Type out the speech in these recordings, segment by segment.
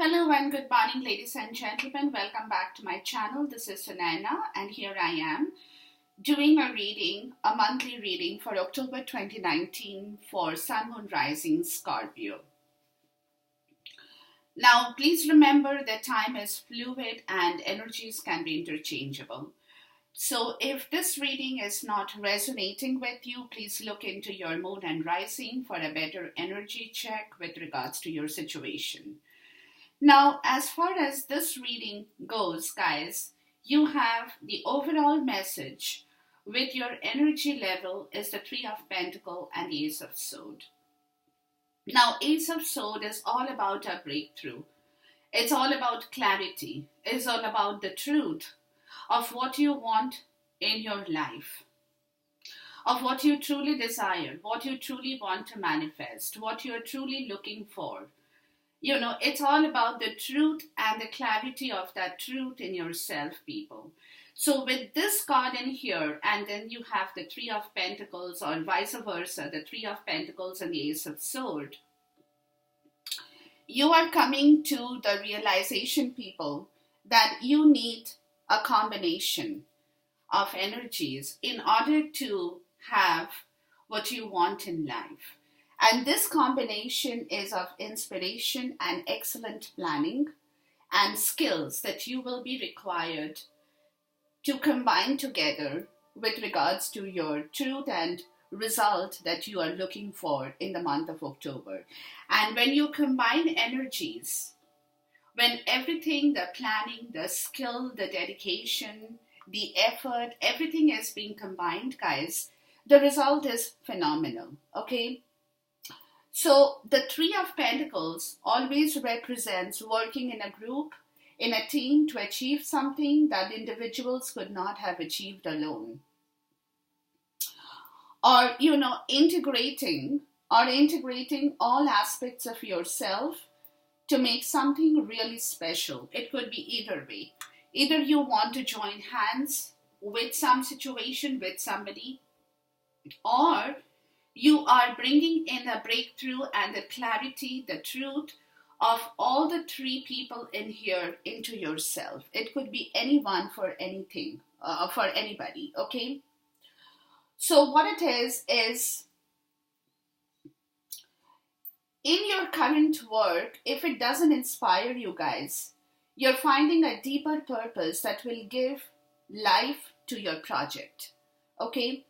Hello and good morning, ladies and gentlemen. Welcome back to my channel. This is Sunaina, and here I am doing a monthly reading for October 2019 for Sun, Moon, Rising, Scorpio. Now, please remember that time is fluid and energies can be interchangeable. So, if this reading is not resonating with you, please look into your moon and rising for a better energy check with regards to your situation. Now, as far as this reading goes, guys, you have the overall message with your energy level is the Three of Pentacles and the Ace of Swords. Now, Ace of Swords is all about a breakthrough. It's all about clarity. It's all about the truth of what you want in your life, of what you truly desire, what you truly want to manifest, what you're truly looking for. It's all about the truth and the clarity of that truth in yourself, people. So with this card in here, and then you have the Three of Pentacles, or vice versa, the Three of Pentacles and the Ace of Swords, you are coming to the realization, people, that you need a combination of energies in order to have what you want in life. And this combination is of inspiration and excellent planning and skills that you will be required to combine together with regards to your truth and result that you are looking for in the month of October. And when you combine energies, when everything, the planning, the skill, the dedication, the effort, everything is being combined, guys, the result is phenomenal, okay? So the Three of Pentacles always represents working in a group, in a team to achieve something that individuals could not have achieved alone. Or, integrating all aspects of yourself to make something really special. It could be either way. Either you want to join hands with some situation, with somebody, or you are bringing in a breakthrough and the clarity, the truth of all the three people in here into yourself. It could be anyone for anything, for anybody, okay? So what it is in your current work, if it doesn't inspire you guys, you're finding a deeper purpose that will give life to your project, okay?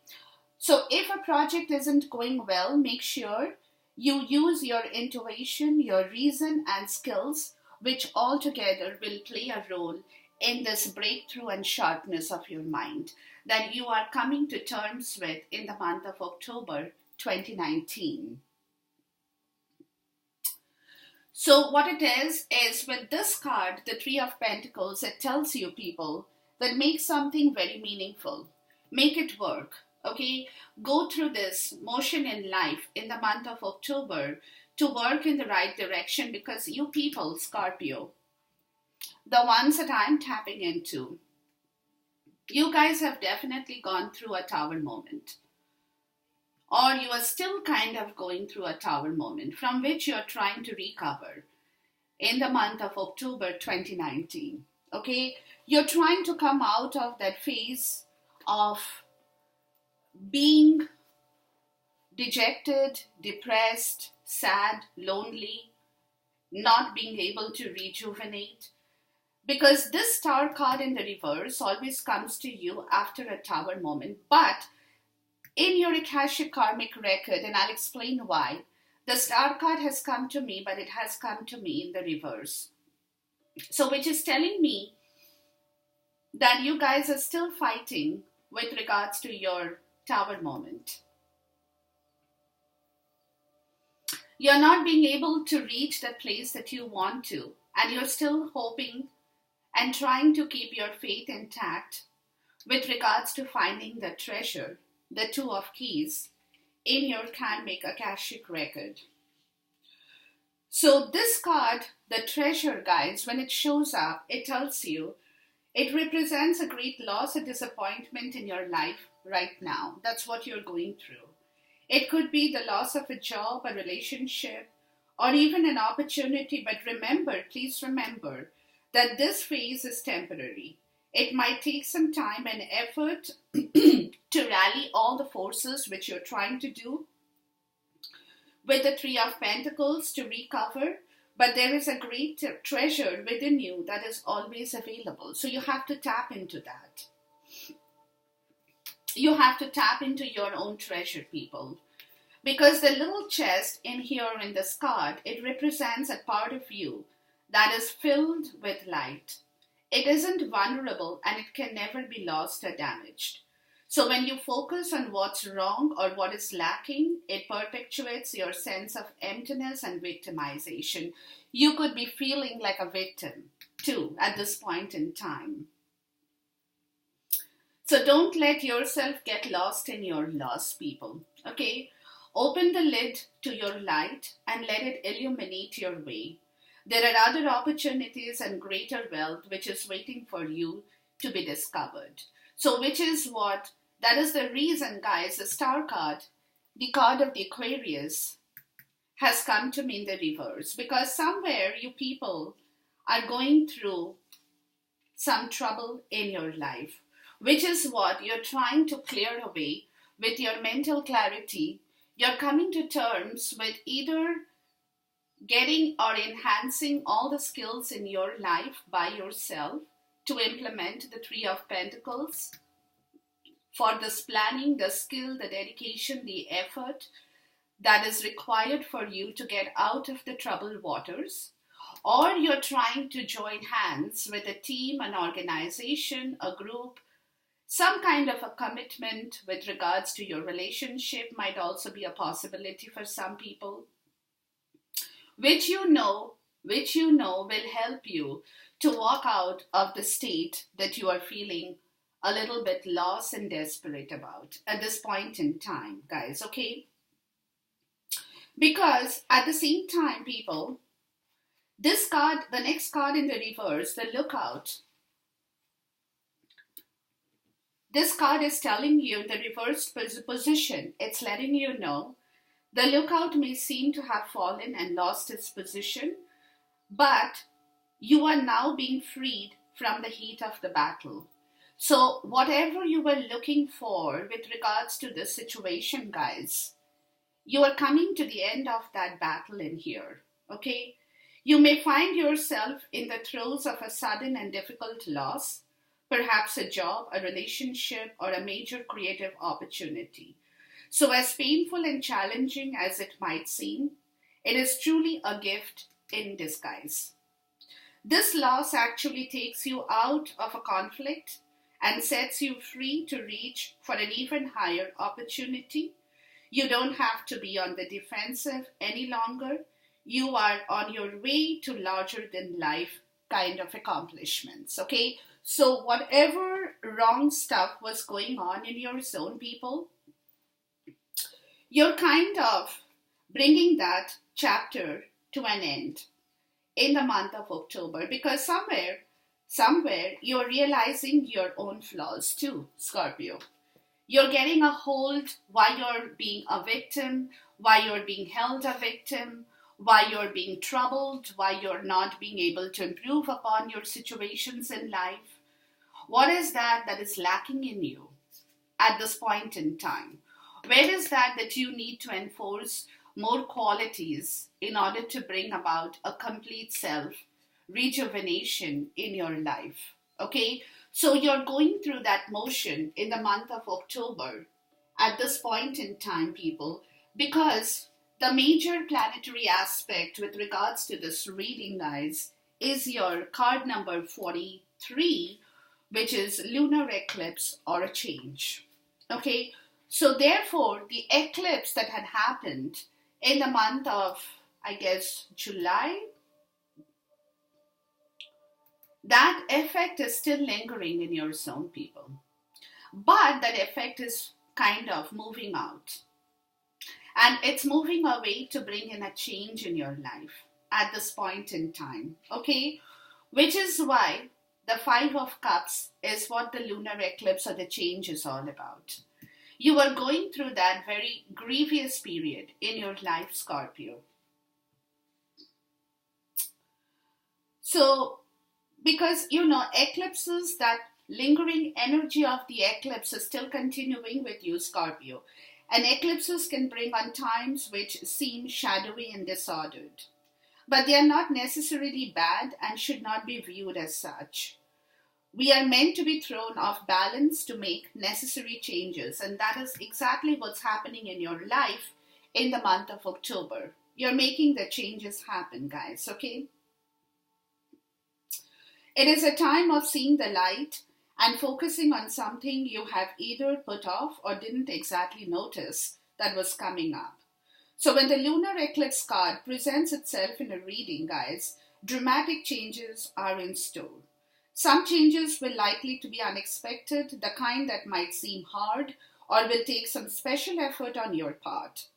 So if a project isn't going well, make sure you use your intuition, your reason and skills, which all together will play a role in this breakthrough and sharpness of your mind that you are coming to terms with in the month of October 2019. So what it is with this card, the Three of Pentacles, it tells you, people, that make something very meaningful. Make it work. Okay, go through this motion in life in the month of October to work in the right direction, because you people, Scorpio, the ones that I'm tapping into, you guys have definitely gone through a tower moment. Or you are still kind of going through a tower moment from which you are trying to recover in the month of October 2019. Okay, you're trying to come out of that phase of being dejected, depressed, sad, lonely, not being able to rejuvenate. Because this Star card in the reverse always comes to you after a tower moment. But in your Akashic karmic record, and I'll explain why, the Star card has come to me, but it has come to me in the reverse. So which is telling me that you guys are still fighting with regards to your tower moment. You're not being able to reach the place that you want to, and you're still hoping and trying to keep your faith intact with regards to finding the treasure, the Two of Keys, in your karmic Akashic record. So this card, the treasure, guys, when it shows up, it tells you it represents a great loss, a disappointment in your life right now. That's what you're going through. It could be the loss of a job, a relationship, or even an opportunity. But remember, please remember that this phase is temporary. It might take some time and effort to rally all the forces which you're trying to do with the Three of Pentacles to recover. But there is a great treasure within you that is always available. So you have to tap into that. You have to tap into your own treasure, people. Because the little chest in here in this card, it represents a part of you that is filled with light. It isn't vulnerable and it can never be lost or damaged. So when you focus on what's wrong or what is lacking, it perpetuates your sense of emptiness and victimization. You could be feeling like a victim too at this point in time. So don't let yourself get lost in your loss, people. Okay? Open the lid to your light and let it illuminate your way. There are other opportunities and greater wealth which is waiting for you to be discovered. So that is the reason, guys, the Star card, the card of the Aquarius, has come to me in the reverse. Because somewhere you people are going through some trouble in your life, which is what you're trying to clear away with your mental clarity. You're coming to terms with either getting or enhancing all the skills in your life by yourself to implement the Three of Pentacles. For this planning, the skill, the dedication, the effort that is required for you to get out of the troubled waters. Or you're trying to join hands with a team, an organization, a group. Some kind of a commitment with regards to your relationship might also be a possibility for some people, which you know will help you to walk out of the state that you are feeling a little bit lost and desperate about at this point in time, guys, okay? Because at the same time, people, this card, the next card in the reverse, the Lookout, this card is telling you the reversed position. It's letting you know the Lookout may seem to have fallen and lost its position, but you are now being freed from the heat of the battle. So whatever you were looking for with regards to this situation, guys, you are coming to the end of that battle in here, okay? You may find yourself in the throes of a sudden and difficult loss, perhaps a job, a relationship, or a major creative opportunity. So as painful and challenging as it might seem, it is truly a gift in disguise. This loss actually takes you out of a conflict and sets you free to reach for an even higher opportunity. You don't have to be on the defensive any longer. You are on your way to larger than life kind of accomplishments, okay? So whatever wrong stuff was going on in your zone, people, you're kind of bringing that chapter to an end in the month of October, because somewhere you're realizing your own flaws too, Scorpio. You're getting a hold why you're being a victim, why you're being held a victim, why you're being troubled, why you're not being able to improve upon your situations in life. What is that is lacking in you at this point in time? Where is that you need to enforce more qualities in order to bring about a complete self rejuvenation in your life? Okay, so you're going through that motion in the month of October at this point in time, people, because the major planetary aspect with regards to this reading, guys, is your card number 43, which is lunar eclipse or a change. Okay, so therefore, the eclipse that had happened in the month of, I guess, July, that effect is still lingering in your zone, people. But that effect is kind of moving out. And it's moving away to bring in a change in your life at this point in time. Okay? Which is why the Five of Cups is what the lunar eclipse or the change is all about. You are going through that very grievous period in your life, Scorpio. So, because eclipses, that lingering energy of the eclipse is still continuing with you, Scorpio. And eclipses can bring on times which seem shadowy and disordered. But they are not necessarily bad and should not be viewed as such. We are meant to be thrown off balance to make necessary changes, and that is exactly what's happening in your life in the month of October. You're making the changes happen, guys, okay? It is a time of seeing the light and focusing on something you have either put off or didn't exactly notice that was coming up. So, when the lunar eclipse card presents itself in a reading, guys, dramatic changes are in store. Some changes will likely to be unexpected, the kind that might seem hard or will take some special effort on your part.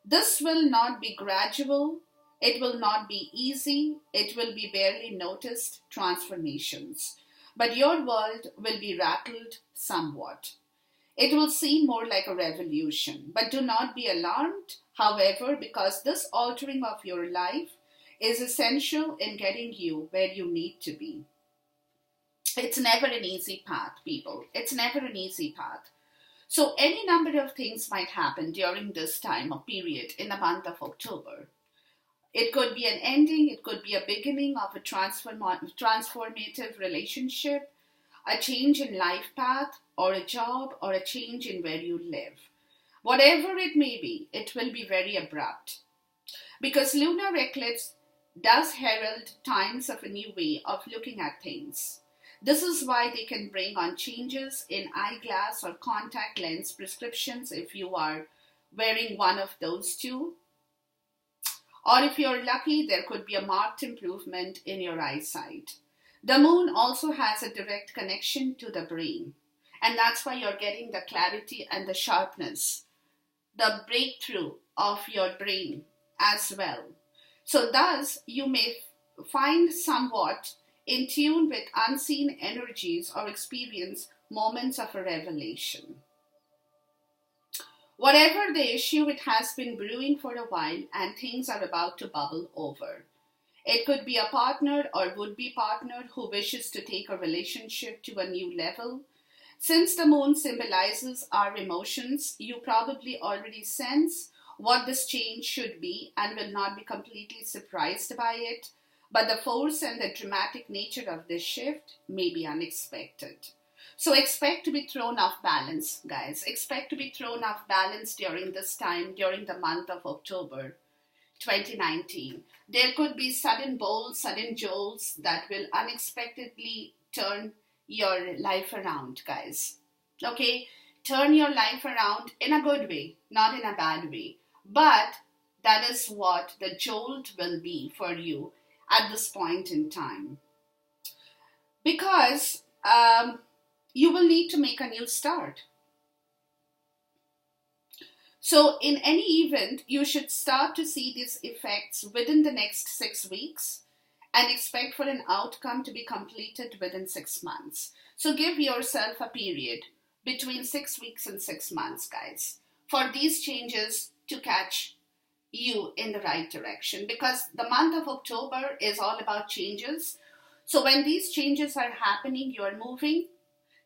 This will not be gradual, it will not be easy, it will be barely noticed transformations. But your world will be rattled somewhat. It will seem more like a revolution. But do not be alarmed, however, because this altering of your life is essential in getting you where you need to be. It's never an easy path, people. It's never an easy path. So, any number of things might happen during this time or period in the month of October. It could be an ending, it could be a beginning of a transformative relationship, a change in life path, or a job, or a change in where you live. Whatever it may be, it will be very abrupt. Because lunar eclipse does herald times of a new way of looking at things. This is why they can bring on changes in eyeglass or contact lens prescriptions if you are wearing one of those two. Or if you're lucky, there could be a marked improvement in your eyesight. The moon also has a direct connection to the brain. And that's why you're getting the clarity and the sharpness, the breakthrough of your brain as well. So thus, you may find somewhat in tune with unseen energies or experience moments of a revelation. Whatever the issue, it has been brewing for a while and things are about to bubble over. It could be a partner or would-be partner who wishes to take a relationship to a new level. Since the moon symbolizes our emotions, you probably already sense what this change should be and will not be completely surprised by it. But the force and the dramatic nature of this shift may be unexpected. So expect to be thrown off balance, guys. Expect to be thrown off balance during this time, during the month of October 2019. There could be sudden bolts, sudden jolts that will unexpectedly turn your life around, guys. Okay? Turn your life around in a good way, not in a bad way. But that is what the jolt will be for you at this point in time. Because you will need to make a new start. So in any event, you should start to see these effects within the next 6 weeks and expect for an outcome to be completed within 6 months. So give yourself a period between 6 weeks and 6 months, guys, for these changes to catch you in the right direction, because the month of October is all about changes. So when these changes are happening, you are moving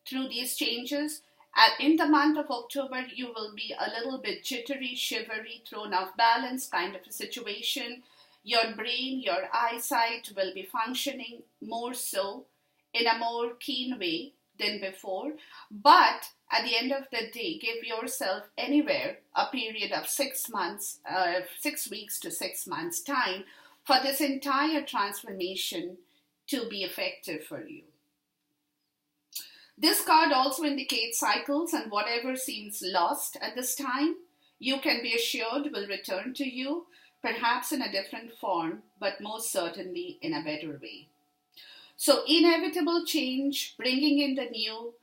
through these changes. And in the month of October, you will be a little bit jittery, shivery, thrown off balance kind of a situation. Your brain, your eyesight will be functioning more so in a more keen way than before. But at the end of the day, give yourself anywhere a period of 6 months, 6 weeks to 6 months time for this entire transformation to be effective for you. This card also indicates cycles, and whatever seems lost at this time, you can be assured will return to you, perhaps in a different form, but most certainly in a better way. So inevitable change, bringing in the new,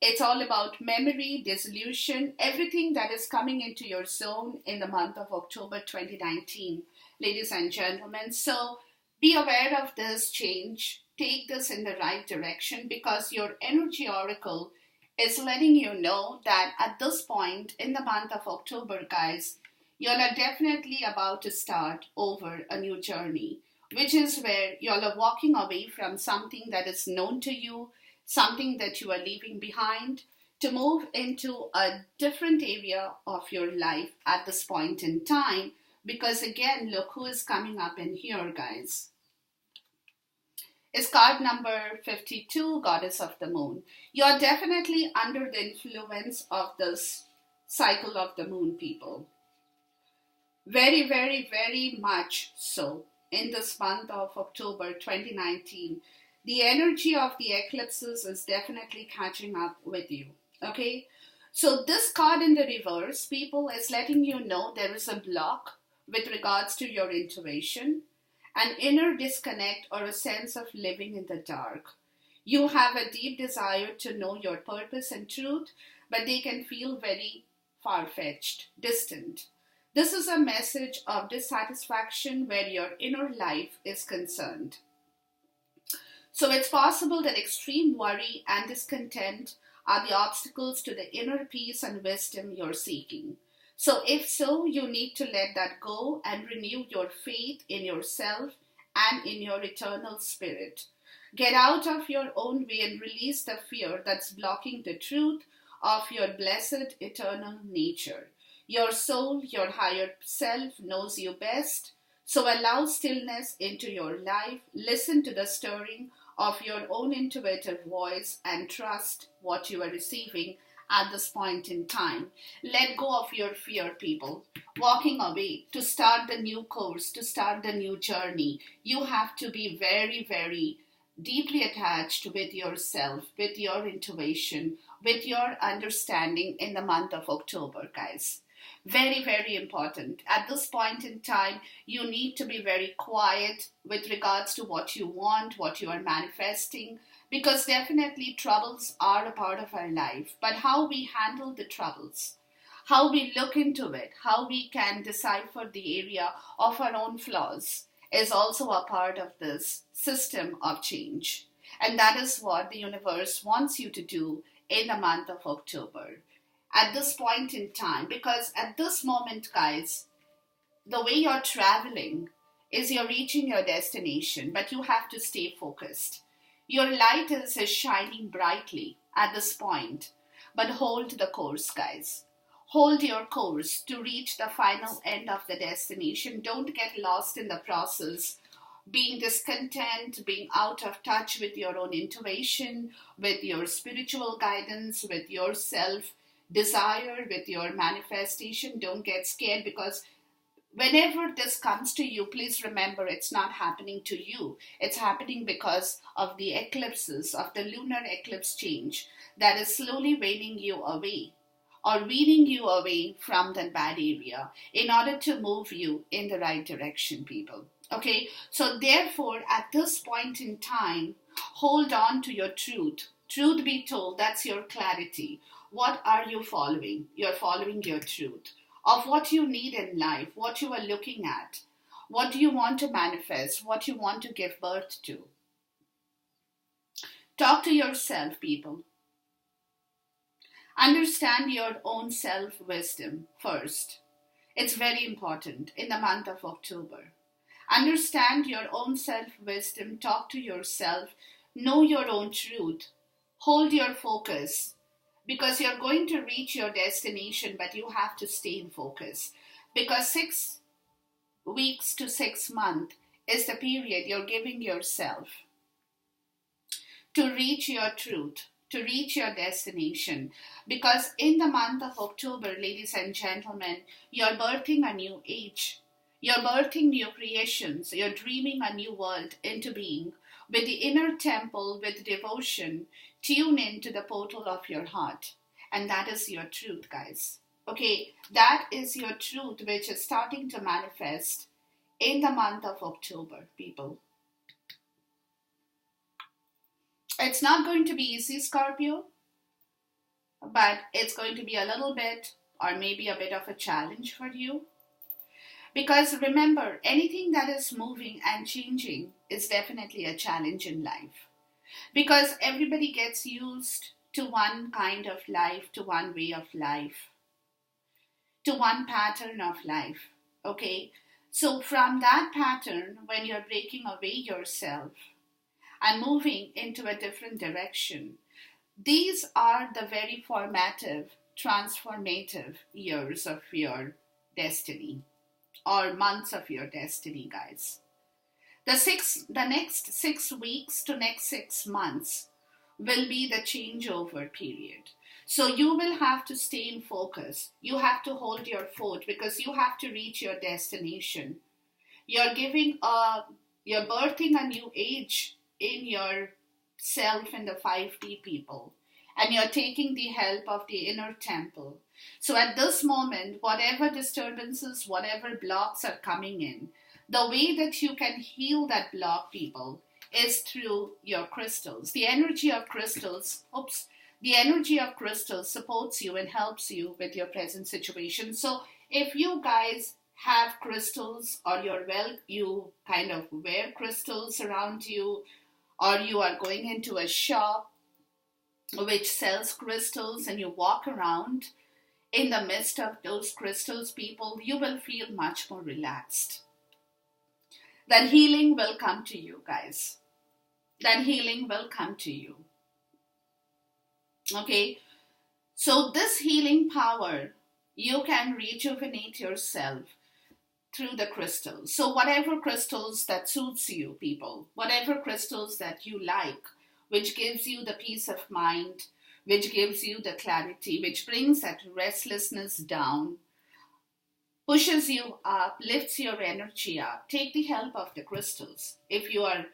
it's all about memory, dissolution, everything that is coming into your zone in the month of October 2019, ladies and gentlemen. So be aware of this change. Take this in the right direction, because your energy oracle is letting you know that at this point in the month of October, guys, you're definitely about to start over a new journey which is where you're walking away from something that is known to you, something that you are leaving behind, to move into a different area of your life at this point in time. Because again, look who is coming up in here, guys. It's card number 52, Goddess of the Moon. You're definitely under the influence of this cycle of the moon, people. Very, very, very much so. In this month of October 2019, the energy of the eclipses is definitely catching up with you. Okay? So this card in the reverse, people, is letting you know there is a block with regards to your intuition, an inner disconnect or a sense of living in the dark. You have a deep desire to know your purpose and truth, but they can feel very far-fetched, distant. This is a message of dissatisfaction where your inner life is concerned. So it's possible that extreme worry and discontent are the obstacles to the inner peace and wisdom you're seeking. So if so, you need to let that go and renew your faith in yourself and in your eternal spirit. Get out of your own way and release the fear that's blocking the truth of your blessed eternal nature. Your soul, your higher self knows you best. So allow stillness into your life. Listen to the stirring of your own intuitive voice and trust what you are receiving at this point in time. Let go of your fear, people. Walking away to start the new course, to start the new journey, you have to be very, very deeply attached with yourself, with your intuition, with your understanding in the month of October, guys. Very, very important. At this point in time, you need to be very quiet with regards to what you want, what you are manifesting, because definitely troubles are a part of our life. But how we handle the troubles, how we look into it, how we can decipher the area of our own flaws is also a part of this system of change. And that is what the universe wants you to do in the month of October. At this point in time, because at this moment, guys, the way you're traveling is you're reaching your destination, but you have to stay focused. Your light is shining brightly at this point, but hold the course, guys. Hold your course to reach the final end of the destination. Don't get lost in the process, being discontent, being out of touch with your own intuition, with your spiritual guidance, with yourself desire, with your manifestation. Don't get scared, because whenever this comes to you, please remember it's not happening to you. It's happening because of the eclipses, of the lunar eclipse change that is slowly waning you away or weaning you away from that bad area in order to move you in the right direction, people. Okay, so therefore, at this point in time, hold on to your truth. Truth be told, that's your clarity. What are you following? You're following your truth of what you need in life, what you are looking at, what do you want to manifest, what you want to give birth to. Talk to yourself, people. Understand your own self-wisdom first. It's very important in the month of October. Understand your own self-wisdom. Talk to yourself. Know your own truth. Hold your focus, because you're going to reach your destination, but you have to stay in focus. Because 6 weeks to 6 months is the period you're giving yourself to reach your truth, to reach your destination. Because in the month of October, ladies and gentlemen, you're birthing a new age. You're birthing new creations. You're dreaming a new world into being. With the inner temple, with devotion, tune into the portal of your heart. And that is your truth, guys. Okay, that is your truth, which is starting to manifest in the month of October, people. It's not going to be easy, Scorpio, but it's going to be a little bit or maybe a bit of a challenge for you. Because remember, anything that is moving and changing is definitely a challenge in life. Because everybody gets used to one kind of life, to one way of life, to one pattern of life. Okay? So from that pattern, when you're breaking away yourself and moving into a different direction, these are the very formative, transformative years of your destiny or months of your destiny, guys. The next 6 weeks to next 6 months will be the changeover period. So you will have to stay in focus. You have to hold your fort because you have to reach your destination. You're giving you're birthing a new age in yourself in the 5D people. And you're taking the help of the inner temple. So at this moment, whatever disturbances, whatever blocks are coming in, the way that you can heal that block, people, is through your crystals. The energy of crystals, the energy of crystals supports you and helps you with your present situation. So if you guys have crystals or you kind of wear crystals around you, or you are going into a shop which sells crystals and you walk around in the midst of those crystals, people, you will feel much more relaxed. That healing will come to you, guys. That healing will come to you. Okay? So this healing power, you can rejuvenate yourself through the crystals. So whatever crystals that suits you, people, whatever crystals that you like, which gives you the peace of mind, which gives you the clarity, which brings that restlessness down, pushes you up, lifts your energy up. Take the help of the crystals. If you are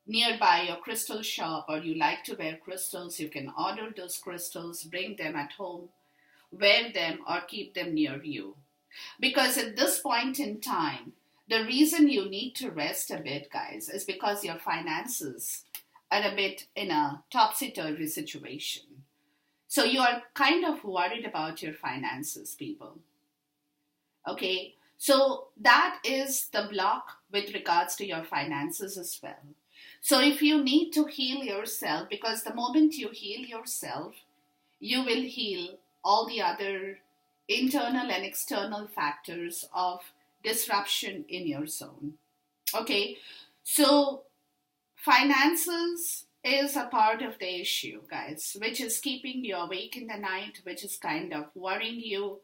nearby your crystal shop or you like to wear crystals, you can order those crystals, bring them at home, wear them or keep them near you. Because at this point in time, the reason you need to rest a bit, guys, is because your finances are a bit in a topsy-turvy situation. So you are kind of worried about your finances, people. Okay, so that is the block with regards to your finances as well. So if you need to heal yourself, because the moment you heal yourself, you will heal all the other internal and external factors of disruption in your zone. Okay, so finances is a part of the issue, guys, which is keeping you awake in the night, which is kind of worrying you.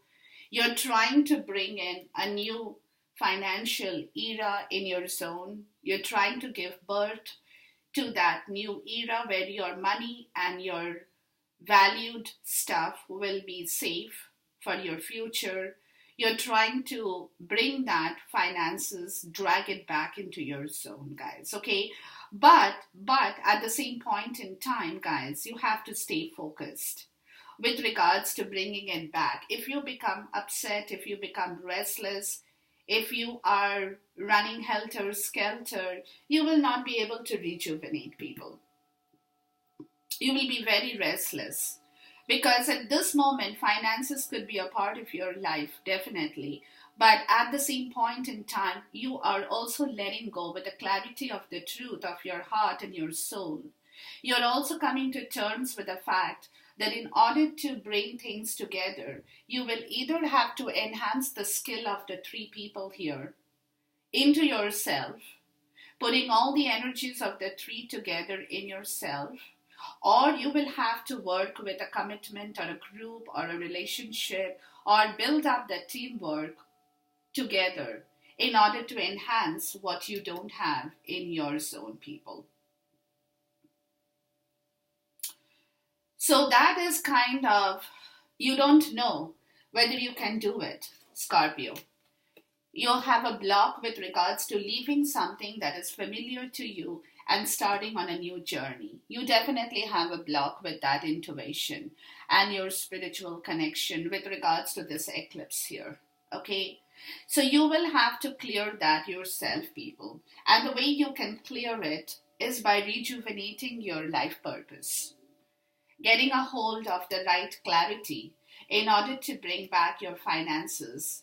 You're trying to bring in a new financial era in your zone. You're trying to give birth to that new era where your money and your valued stuff will be safe for your future. You're trying to bring that finances, drag it back into your zone, guys, okay? But at the same point in time, guys, you have to stay focused with regards to bringing it back. If you become upset, if you become restless, if you are running helter-skelter, you will not be able to rejuvenate, people. You will be very restless. Because at this moment, finances could be a part of your life, definitely. But at the same point in time, you are also letting go with the clarity of the truth of your heart and your soul. You're also coming to terms with the fact that in order to bring things together, you will either have to enhance the skill of the three people here into yourself, putting all the energies of the three together in yourself, or you will have to work with a commitment or a group or a relationship or build up the teamwork together in order to enhance what you don't have in your zone, people. So that is kind of, you don't know whether you can do it, Scorpio. You'll have a block with regards to leaving something that is familiar to you and starting on a new journey. You definitely have a block with that intuition and your spiritual connection with regards to this eclipse here. Okay? So you will have to clear that yourself, people. And the way you can clear it is by rejuvenating your life purpose. Getting a hold of the right clarity in order to bring back your finances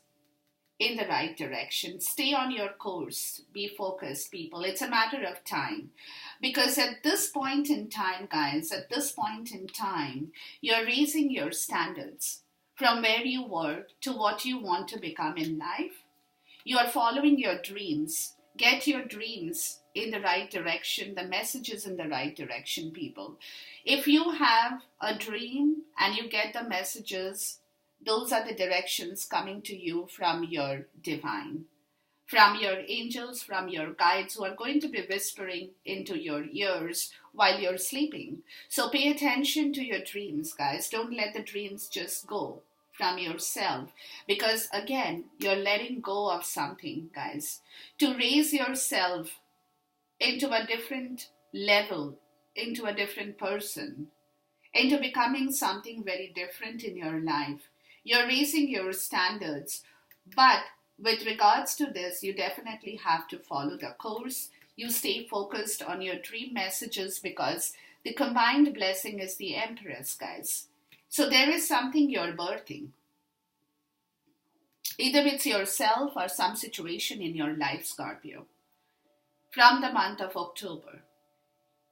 in the right direction. Stay on your course. Be focused, people. It's a matter of time. Because at this point in time, guys, at this point in time, you're raising your standards from where you were to what you want to become in life. You are following your dreams. Get your dreams in the right direction, the messages in the right direction, people. If you have a dream and you get the messages, those are the directions coming to you from your divine, from your angels, from your guides who are going to be whispering into your ears while you're sleeping. So pay attention to your dreams, guys. Don't let the dreams just go from yourself, because again, you're letting go of something, guys, to raise yourself into a different level, into a different person, into becoming something very different in your life. You're raising your standards, but with regards to this, you definitely have to follow the course. You stay focused on your dream messages, because the combined blessing is the Empress, guys. So there is something you're birthing. Either it's yourself or some situation in your life, Scorpio. From the month of October.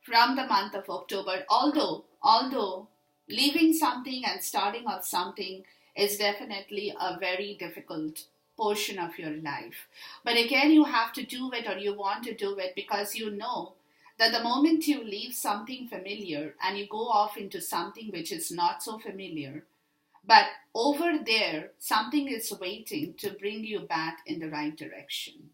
From the month of October, although leaving something and starting off something is definitely a very difficult portion of your life. But again, you have to do it, or you want to do it, because you know that the moment you leave something familiar and you go off into something which is not so familiar, but over there, something is waiting to bring you back in the right direction.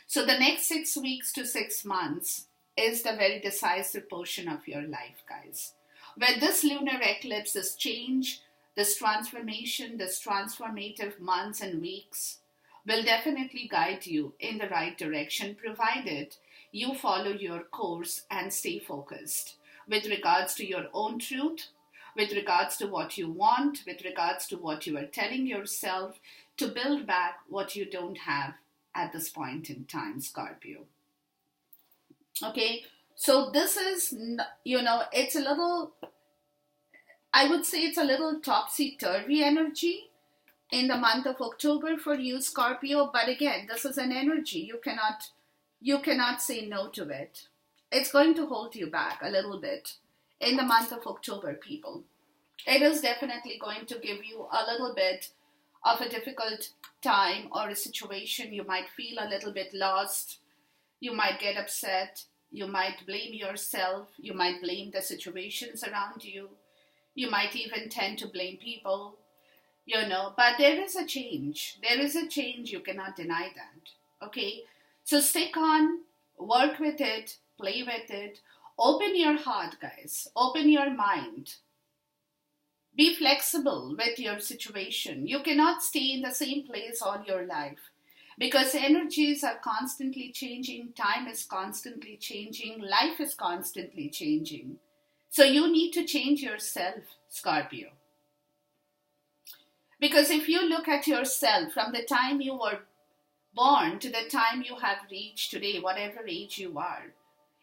So the next 6 weeks to 6 months is the very decisive portion of your life, guys. Where this lunar eclipse, this change, this transformation, this transformative months and weeks will definitely guide you in the right direction, provided you follow your course and stay focused with regards to your own truth, with regards to what you want, with regards to what you are telling yourself, to build back what you don't have at this point in time, Scorpio. Okay, so this is, it's a little, I would say it's a little topsy-turvy energy in the month of October for you, Scorpio. But again, this is an energy. You cannot say no to it. It's going to hold you back a little bit in the month of October, people. It is definitely going to give you a little bit of a difficult time or a situation. You might feel a little bit lost. You might get upset. You might blame yourself. You might blame the situations around you. You might even tend to blame people, but there is a change. There is a change. You cannot deny that. Okay. So stick on, work with it, play with it. Open your heart, guys. Open your mind. Be flexible with your situation. You cannot stay in the same place all your life, because energies are constantly changing, time is constantly changing, life is constantly changing. So you need to change yourself, Scorpio. Because if you look at yourself from the time you were born to the time you have reached today, whatever age you are,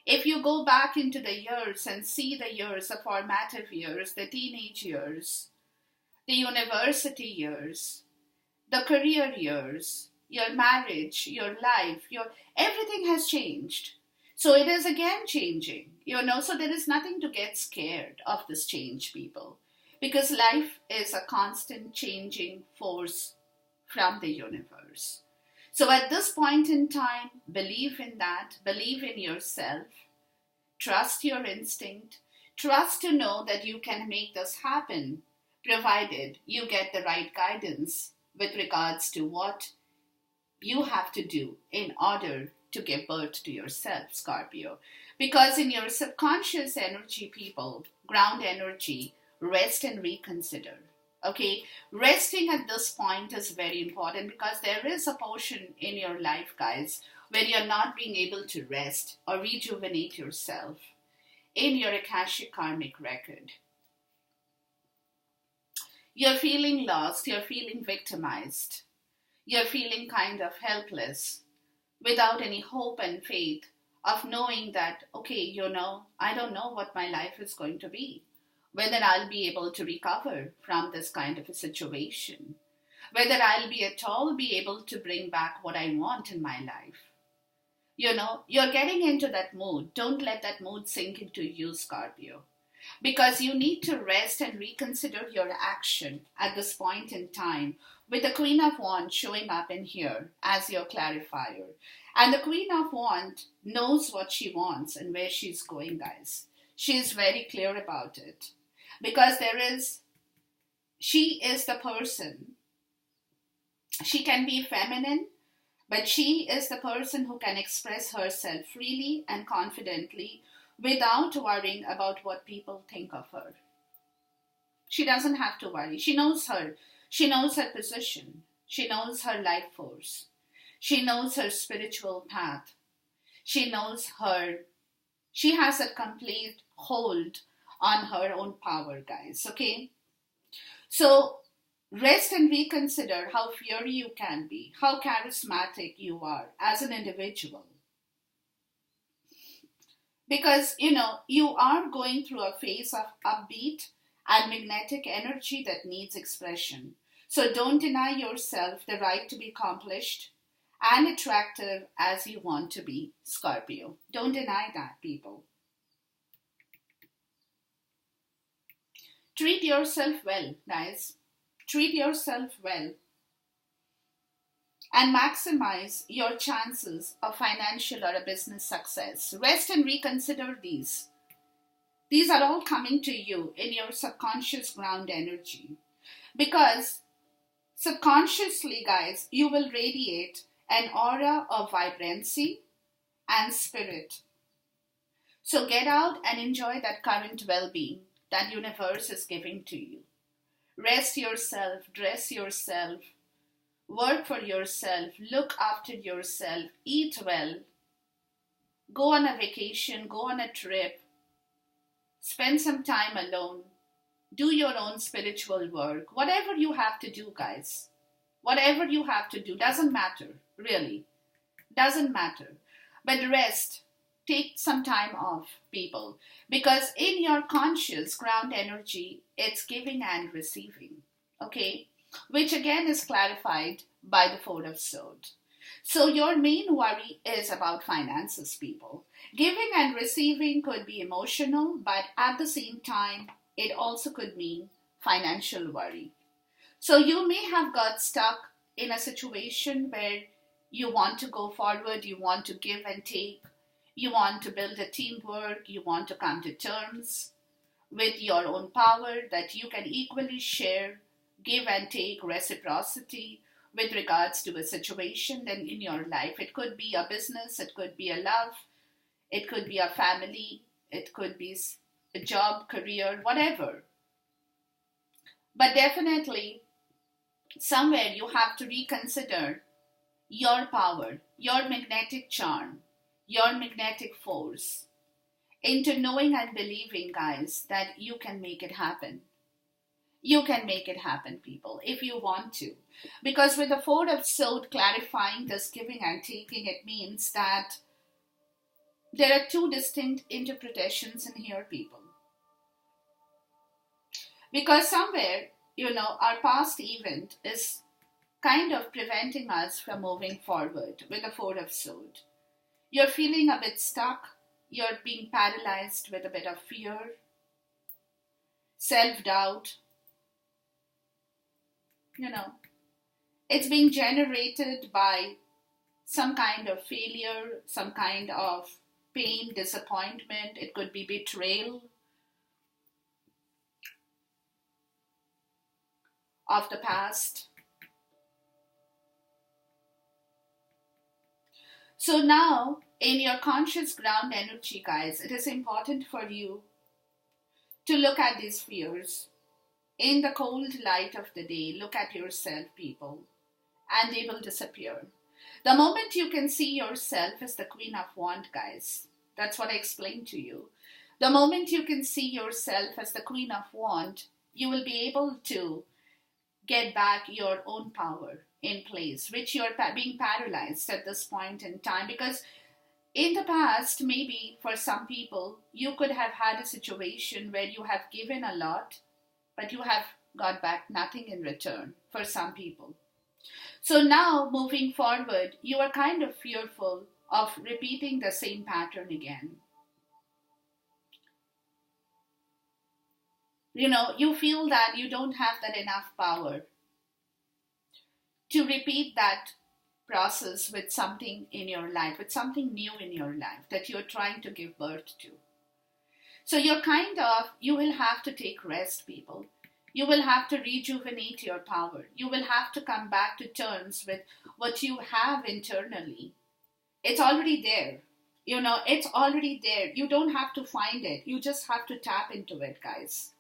if you go back into the years and see the years, the formative years, the teenage years, the university years, the career years, your marriage, your life, everything has changed. So it is again changing, so there is nothing to get scared of this change, people, because life is a constant changing force from the universe. So at this point in time, believe in that, believe in yourself, trust your instinct, trust to know that you can make this happen, provided you get the right guidance with regards to what you have to do in order to give birth to yourself, Scorpio. Because in your subconscious energy, people, ground energy, rest and reconsider. Okay, resting at this point is very important, because there is a portion in your life, guys, where you're not being able to rest or rejuvenate yourself in your Akashic karmic record. You're feeling lost, you're feeling victimized, you're feeling kind of helpless, without any hope and faith of knowing that, okay, I don't know what my life is going to be, whether I'll be able to recover from this kind of a situation, whether I'll be at all be able to bring back what I want in my life. You're getting into that mood. Don't let that mood sink into you, Scorpio, because you need to rest and reconsider your action at this point in time with the Queen of Wands showing up in here as your clarifier. And the Queen of Wands knows what she wants and where she's going, guys. She is very clear about it. Because she is the person. She can be feminine, but she is the person who can express herself freely and confidently without worrying about what people think of her. She doesn't have to worry. She knows her position. She knows her life force. She knows her spiritual path. She has a complete hold on her own power, guys, okay? So rest and reconsider how fiery you can be, how charismatic you are as an individual. Because, you are going through a phase of upbeat and magnetic energy that needs expression. So don't deny yourself the right to be accomplished and attractive as you want to be, Scorpio. Don't deny that, people. Treat yourself well, guys. Treat yourself well. And maximize your chances of financial or a business success. Rest and reconsider these. These are all coming to you in your subconscious ground energy. Because subconsciously, guys, you will radiate an aura of vibrancy and spirit. So get out and enjoy that current well-being that universe is giving to you. Rest yourself, dress yourself, work for yourself, look after yourself, eat well, go on a vacation, go on a trip, spend some time alone, do your own spiritual work, whatever you have to do, guys. Whatever you have to do, doesn't matter, really. Doesn't matter. But rest, take some time off, people. Because in your conscious ground energy, it's giving and receiving, okay? Which again is clarified by the Four of Swords. So your main worry is about finances, people. Giving and receiving could be emotional, but at the same time, it also could mean financial worry. So you may have got stuck in a situation where you want to go forward, you want to give and take, you want to build a teamwork, you want to come to terms with your own power that you can equally share, give and take, reciprocity with regards to a situation then in your life. It could be a business, it could be a love, it could be a family, it could be a job, career, whatever. But definitely, somewhere you have to reconsider your power, your magnetic charm, your magnetic force into knowing and believing, guys, that you can make it happen. You can make it happen, people, if you want to. Because with the Four of Swords clarifying this giving and taking, it means that there are two distinct interpretations in here, people. Because somewhere, our past event is kind of preventing us from moving forward with the Four of Swords. You're feeling a bit stuck. You're being paralyzed with a bit of fear, self-doubt. It's being generated by some kind of failure, some kind of pain, disappointment. It could be betrayal of the past. So now, in your conscious ground energy, guys, it is important for you to look at these fears in the cold light of the day. Look at yourself, people, and they will disappear. The moment you can see yourself as the Queen of Wands, guys, that's what I explained to you. The moment you can see yourself as the Queen of Wands, you will be able to get back your own power in place, which you're being paralyzed at this point in time. Because in the past, maybe for some people, you could have had a situation where you have given a lot, but you have got back nothing in return for some people. So now, moving forward, you are kind of fearful of repeating the same pattern again. You feel that you don't have that enough power to repeat that process with something in your life, with something new in your life that you're trying to give birth to. So you will have to take rest, people. You will have to rejuvenate your power. You will have to come back to terms with what you have internally. It's already there. It's already there. You don't have to find it. You just have to tap into it, guys.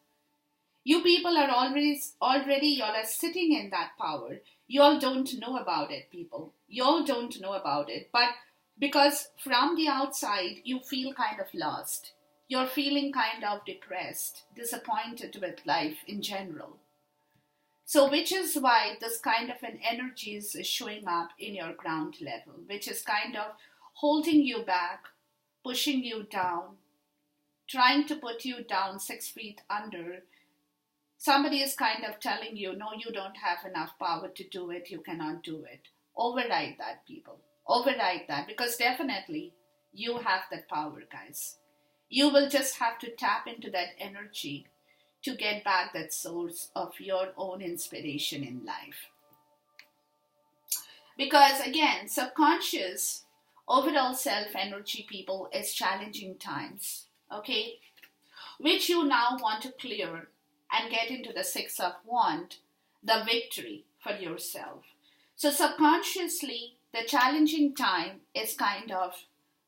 You people are already, y'all are sitting in that power. Y'all don't know about it, people. Y'all don't know about it. But because from the outside, you feel kind of lost. You're feeling kind of depressed, disappointed with life in general. So, which is why this kind of an energy is showing up in your ground level, which is kind of holding you back, pushing you down, trying to put you down 6 feet under. Somebody is kind of telling you, no, you don't have enough power to do it, you cannot do it. Override that, people. Override that, because definitely you have that power, guys. You will just have to tap into that energy to get back that source of your own inspiration in life. Because again, subconscious, overall self energy, people, is challenging times, okay? Which you now want to clear and get into the Six of Wands, the victory for yourself. So subconsciously, the challenging time is kind of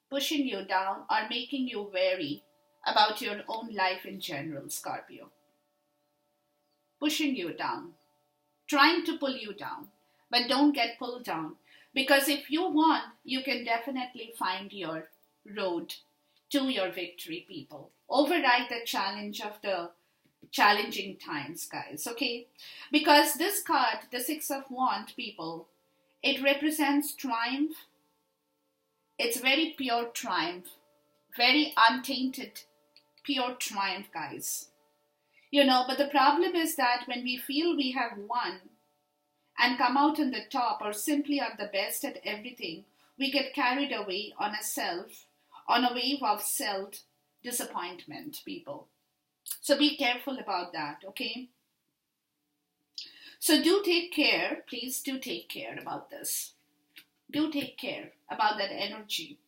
pushing you down or making you wary about your own life in general, Scorpio. Pushing you down, trying to pull you down, but don't get pulled down. Because if you want, you can definitely find your road to your victory, people. Override the challenge of the challenging times, guys, okay? Because this card, the Six of Wands, people, it represents triumph. It's very pure triumph, very untainted, pure triumph, guys. But the problem is that when we feel we have won and come out on the top or simply are the best at everything, we get carried away on a wave of self-disappointment, people. So be careful about that, okay? So do take care, please do take care about this. Do take care about that energy.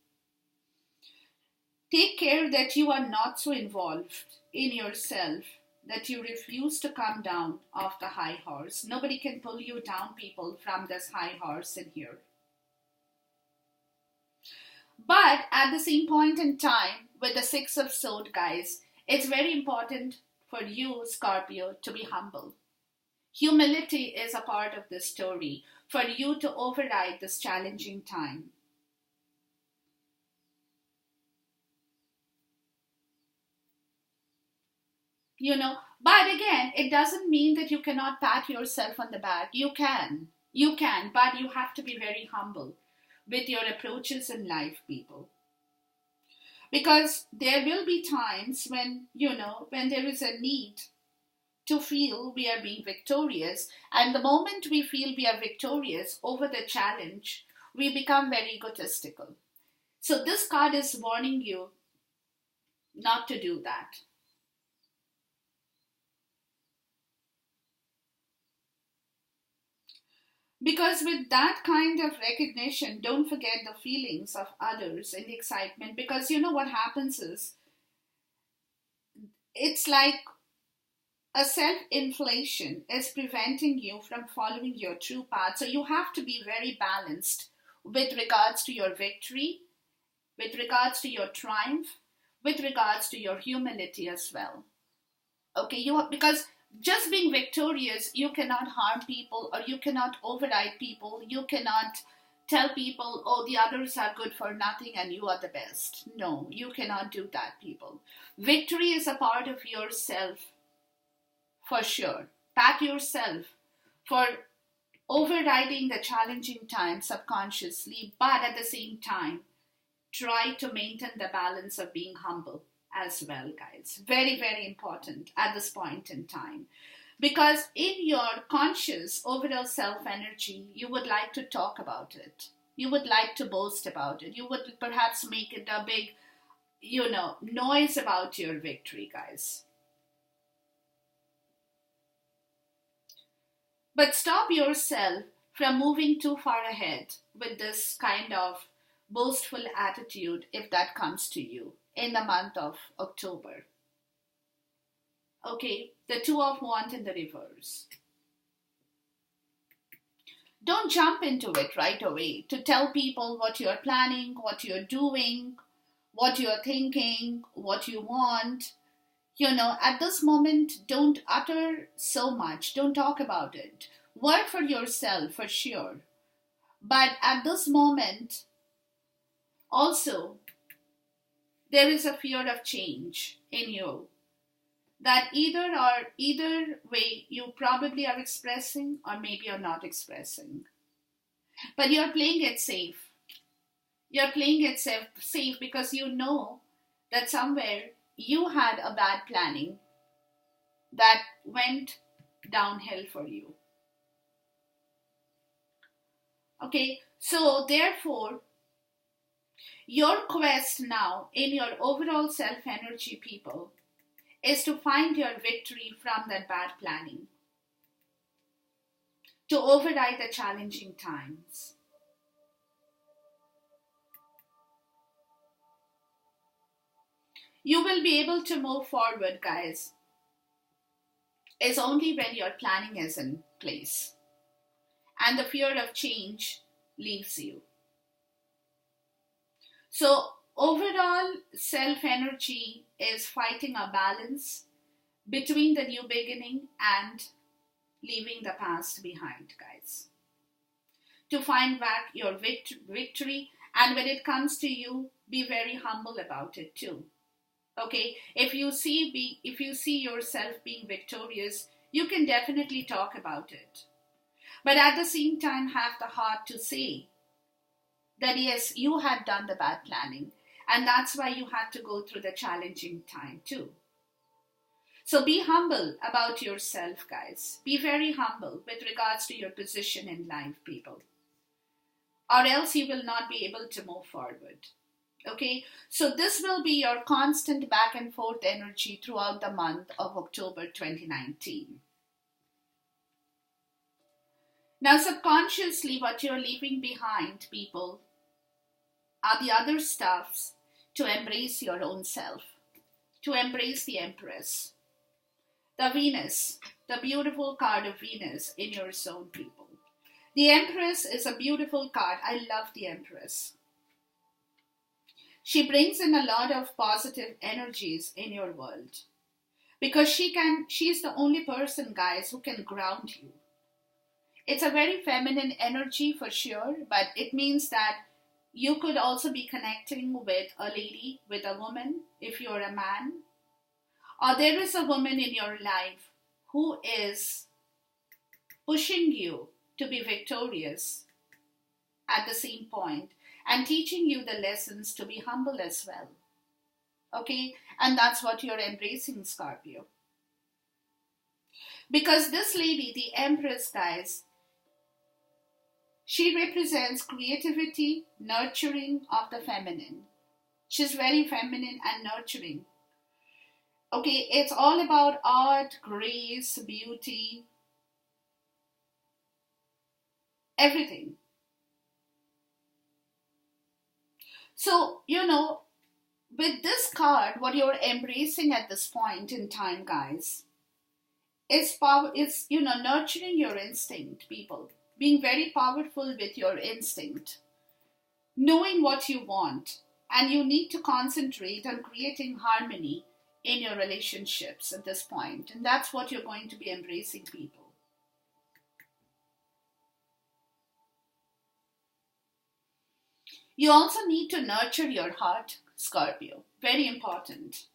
Take care that you are not so involved in yourself that you refuse to come down off the high horse. Nobody can pull you down, people, from this high horse in here. But at the same point in time, with the Six of Swords, guys, it's very important for you, Scorpio, to be humble. Humility is a part of this story for you to override this challenging time. But again, it doesn't mean that you cannot pat yourself on the back. You can, but you have to be very humble with your approaches in life, people. Because there will be times when there is a need to feel we are being victorious. And the moment we feel we are victorious over the challenge, we become very egotistical. So this card is warning you not to do that. Because with that kind of recognition, don't forget the feelings of others and the excitement. Because what happens is, it's like a self-inflation is preventing you from following your true path. So you have to be very balanced with regards to your victory, with regards to your triumph, with regards to your humility as well. Okay, because just being victorious, you cannot harm people or you cannot override people. You cannot tell people, oh, the others are good for nothing and you are the best. No, you cannot do that, people. Victory is a part of yourself, for sure. Pat yourself for overriding the challenging time subconsciously, but at the same time, try to maintain the balance of being humble as well, guys. Very, very important at this point in time. Because in your conscious overall self-energy, you would like to talk about it. You would like to boast about it. You would perhaps make it a big, noise about your victory, guys. But stop yourself from moving too far ahead with this kind of boastful attitude if that comes to you in the month of October. Okay, the Two of Wands in the reverse. Don't jump into it right away to tell people what you're planning, what you're doing, what you're thinking, what you want. At this moment, don't utter so much. Don't talk about it. Work for yourself for sure. But at this moment, also, there is a fear of change in you. That either way you probably are expressing or maybe you're not expressing. But you're playing it safe. You're playing it safe because you know that somewhere you had a bad planning that went downhill for you. Okay, so therefore, your quest now in your overall self energy, people, is to find your victory from that bad planning, to override the challenging times. You will be able to move forward, guys, is only when your planning is in place and the fear of change leaves you. So overall, self-energy is fighting a balance between the new beginning and leaving the past behind, guys. To find back your victory, and when it comes to you, be very humble about it too. Okay, if you see yourself being victorious, you can definitely talk about it. But at the same time, have the heart to say that yes, you had done the bad planning, and that's why you had to go through the challenging time too. So be humble about yourself, guys. Be very humble with regards to your position in life, people. Or else you will not be able to move forward. Okay, so this will be your constant back and forth energy throughout the month of October 2019. Now, subconsciously, what you're leaving behind, people, are the other stuffs to embrace your own self, to embrace the Empress, the Venus, the beautiful card of Venus in your zone, people. The Empress is a beautiful card. I love the Empress. She brings in a lot of positive energies in your world because she's the only person, guys, who can ground you. It's a very feminine energy for sure, but it means that you could also be connecting with a lady, with a woman, if you're a man. Or there is a woman in your life who is pushing you to be victorious at the same point and teaching you the lessons to be humble as well. Okay? And that's what you're embracing, Scorpio. Because this lady, the Empress, guys, she represents creativity, nurturing of the feminine. She's very feminine and nurturing. Okay, it's all about art, grace, beauty, everything. So, with this card, what you're embracing at this point in time, guys, is nurturing your instinct, people. Being very powerful with your instinct. Knowing what you want. And you need to concentrate on creating harmony in your relationships at this point. And that's what you're going to be embracing, people. You also need to nurture your heart, Scorpio. Very important.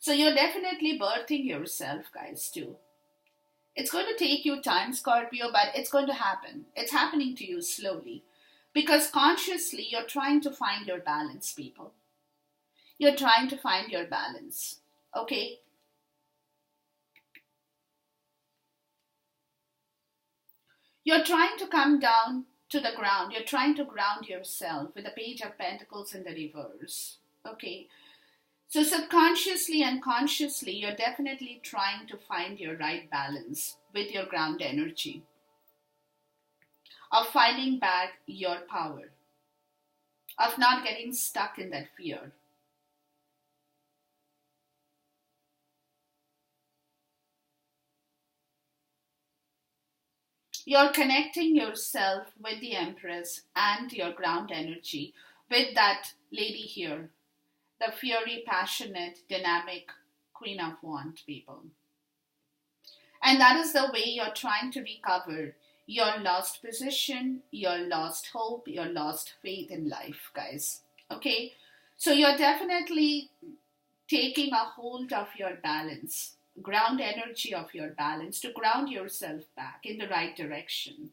So you're definitely birthing yourself, guys, too. It's going to take you time, Scorpio, but it's going to happen. It's happening to you slowly. Because consciously, you're trying to find your balance, people. You're trying to find your balance. Okay? You're trying to come down to the ground. You're trying to ground yourself with the Page of Pentacles in the reverse. Okay? So subconsciously and consciously, you're definitely trying to find your right balance with your ground energy, of finding back your power, of not getting stuck in that fear. You're connecting yourself with the Empress and your ground energy with that lady here, the fiery, passionate, dynamic Queen of Wands people. And that is the way you're trying to recover your lost position, your lost hope, your lost faith in life, guys. Okay? So you're definitely taking a hold of your balance, ground energy of your balance, to ground yourself back in the right direction,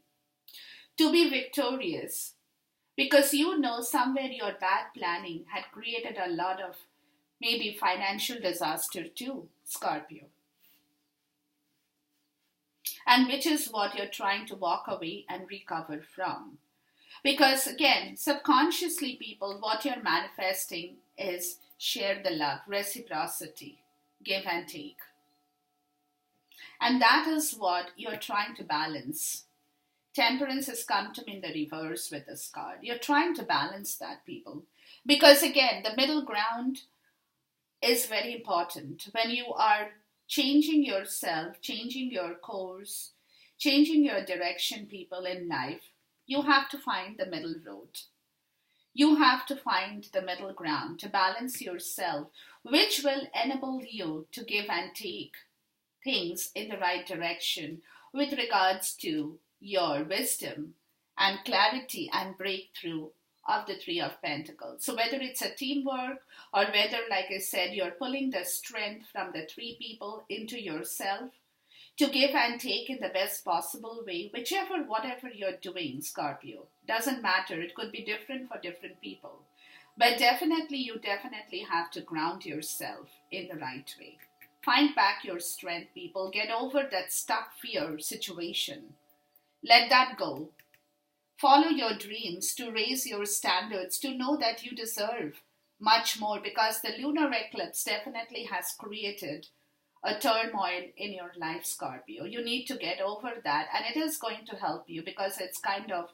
to be victorious. Because you know somewhere your bad planning had created a lot of maybe financial disaster too, Scorpio. And which is what you're trying to walk away and recover from. Because again, subconsciously, people, what you're manifesting is share the love, reciprocity, give and take. And that is what you're trying to balance. Temperance has come to me in the reverse with this card. You're trying to balance that, people. Because again, the middle ground is very important when you are changing yourself, changing your course, changing your direction, people, in life. You have to find the middle road. You have to find the middle ground to balance yourself, which will enable you to give and take things in the right direction with regards to your wisdom and clarity and breakthrough of the Three of Pentacles. So whether it's a teamwork or whether, like I said, you're pulling the strength from the three people into yourself to give and take in the best possible way, whichever, whatever you're doing, Scorpio. Doesn't matter. It could be different for different people. But definitely, you definitely have to ground yourself in the right way. Find back your strength, people. Get over that stuck fear situation. Let that go. Follow your dreams to raise your standards, to know that you deserve much more, because the lunar eclipse definitely has created a turmoil in your life, Scorpio. You need to get over that, and it is going to help you because it's kind of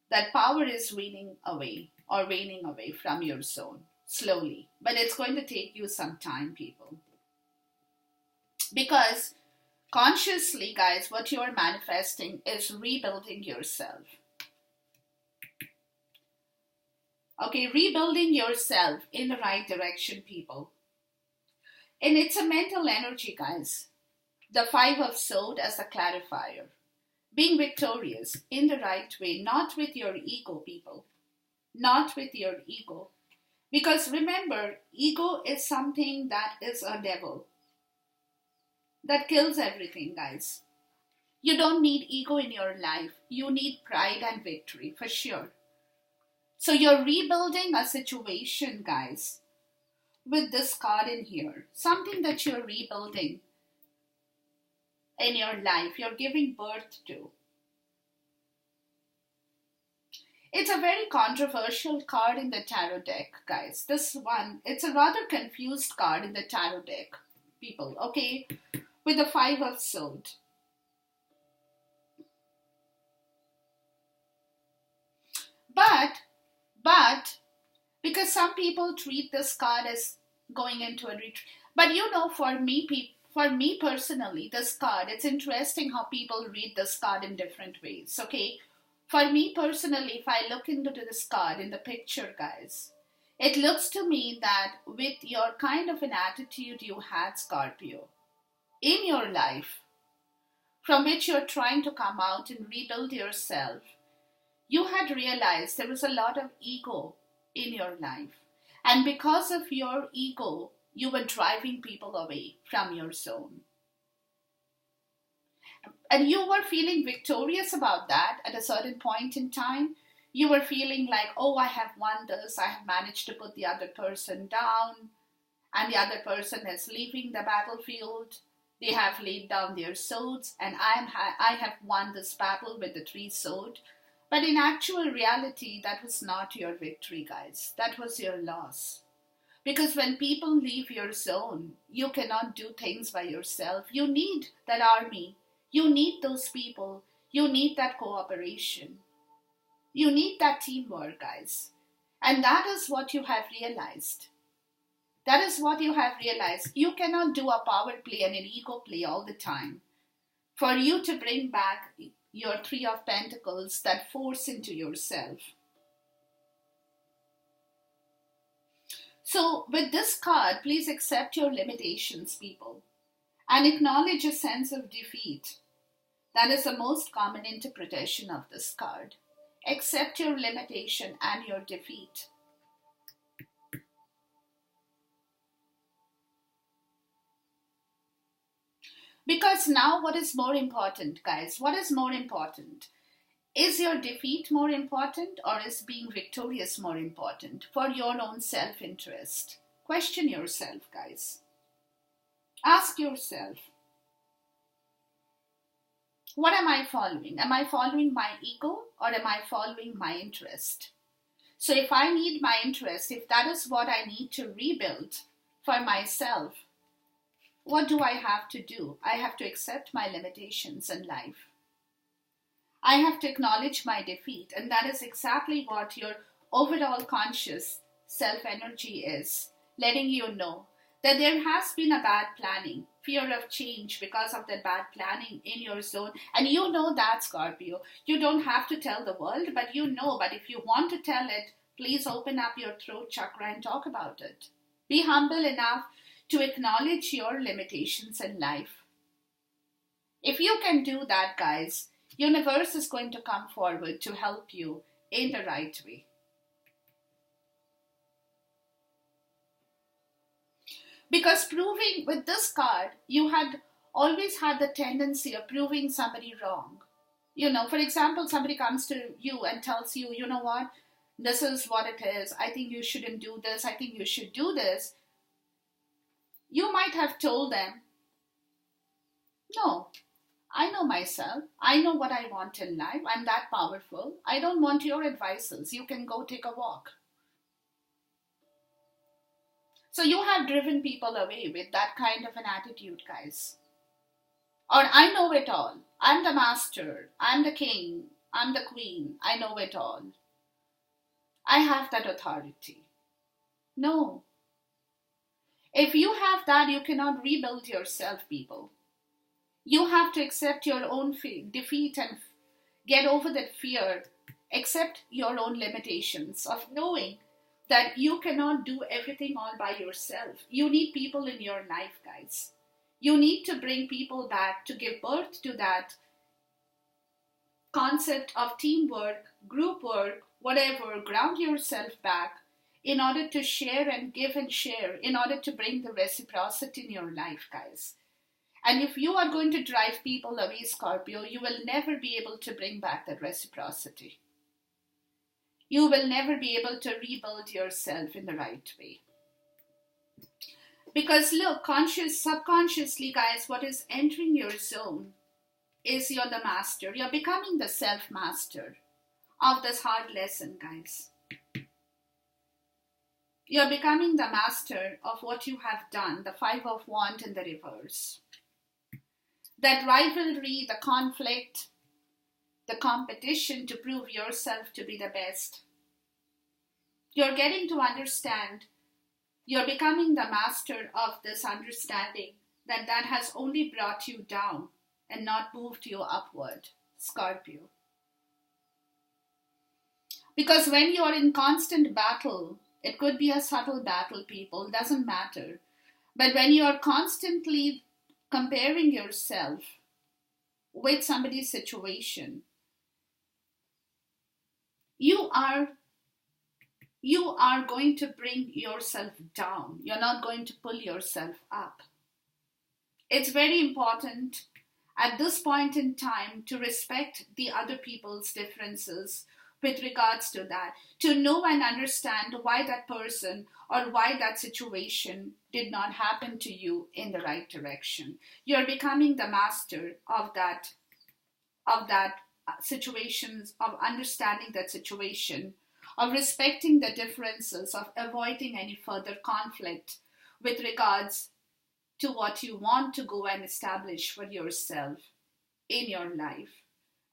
that power is waning away from your zone slowly. But it's going to take you some time, people. Because consciously, guys, what you're manifesting is rebuilding yourself. Okay, rebuilding yourself in the right direction, people. And it's a mental energy, guys. The Five of Swords as a clarifier. Being victorious in the right way, not with your ego, people. Not with your ego. Because remember, ego is something that is a devil. That kills everything, guys. You don't need ego in your life. You need pride and victory, for sure. So you're rebuilding a situation, guys, with this card in here. Something that you're rebuilding in your life. You're giving birth to. It's a very controversial card in the tarot deck, guys. This one, it's a rather confused card in the tarot deck, people, okay? With the Five of Swords. But, because some people treat this card as going into a retreat. But you know, for me personally, this card, it's interesting how people read this card in different ways, okay? For me personally, if I look into this card in the picture, guys, it looks to me that with your kind of an attitude you had, Scorpio, in your life, from which you're trying to come out and rebuild yourself, you had realized there was a lot of ego in your life. And because of your ego, you were driving people away from your zone. And you were feeling victorious about that at a certain point in time. You were feeling like, oh, I have won this. I have managed to put the other person down. And the other person is leaving the battlefield. They have laid down their swords. And I have won this battle with the three swords. But in actual reality, that was not your victory, guys. That was your loss. Because when people leave your zone, you cannot do things by yourself. You need that army. You need those people. You need that cooperation. You need that teamwork, guys. And that is what you have realized. That is what you have realized. You cannot do a power play and an ego play all the time. For you to bring back your Three of Pentacles, that force into yourself. So with this card, please accept your limitations, people, and acknowledge a sense of defeat. That is the most common interpretation of this card. Accept your limitation and your defeat. Because now what is more important, guys? What is more important? Is your defeat more important, or is being victorious more important for your own self-interest? Question yourself, guys. Ask yourself, what am I following? Am I following my ego, or am I following my interest? So if I need my interest, if that is what I need to rebuild for myself, what do I have to do? I have to accept my limitations in life. I have to acknowledge my defeat, and that is exactly what your overall conscious self-energy is, letting you know that there has been a bad planning, fear of change because of that bad planning in your zone. And you know that, Scorpio. You don't have to tell the world, but you know. But if you want to tell it, please open up your throat chakra and talk about it. Be humble enough to acknowledge your limitations in life. If you can do that, guys, universe is going to come forward to help you in the right way. Because proving with this card, you had always had the tendency of proving somebody wrong. You know, for example, somebody comes to you and tells you, you know what, this is what it is. I think you shouldn't do this. I think you should do this. You might have told them, no, I know myself. I know what I want in life. I'm that powerful. I don't want your advices. You can go take a walk. So you have driven people away with that kind of an attitude, guys. Or I know it all. I'm the master. I'm the king. I'm the queen. I know it all. I have that authority. No. If you have that, you cannot rebuild yourself, people. You have to accept your own defeat and get over that fear. Accept your own limitations of knowing that you cannot do everything all by yourself. You need people in your life, guys. You need to bring people back to give birth to that concept of teamwork, group work, whatever. Ground yourself back in order to share and give and share, in order to bring the reciprocity in your life, guys. And if you are going to drive people away, Scorpio, you will never be able to bring back that reciprocity. You will never be able to rebuild yourself in the right way. Because look, subconsciously, guys, what is entering your zone is you're the master. You're becoming the self-master of this hard lesson, guys. You're becoming the master of what you have done, the Five of Wands in the reverse. That rivalry, the conflict, the competition to prove yourself to be the best. You're getting to understand, you're becoming the master of this understanding that has only brought you down and not moved you upward, Scorpio. Because when you're in constant battle, it could be a subtle battle, people, doesn't matter. But when you're constantly comparing yourself with somebody's situation, you are going to bring yourself down. You're not going to pull yourself up. It's very important at this point in time to respect the other people's differences with regards to that, to know and understand why that person or why that situation did not happen to you in the right direction. You're becoming the master of that situations, of understanding that situation, of respecting the differences, of avoiding any further conflict with regards to what you want to go and establish for yourself in your life.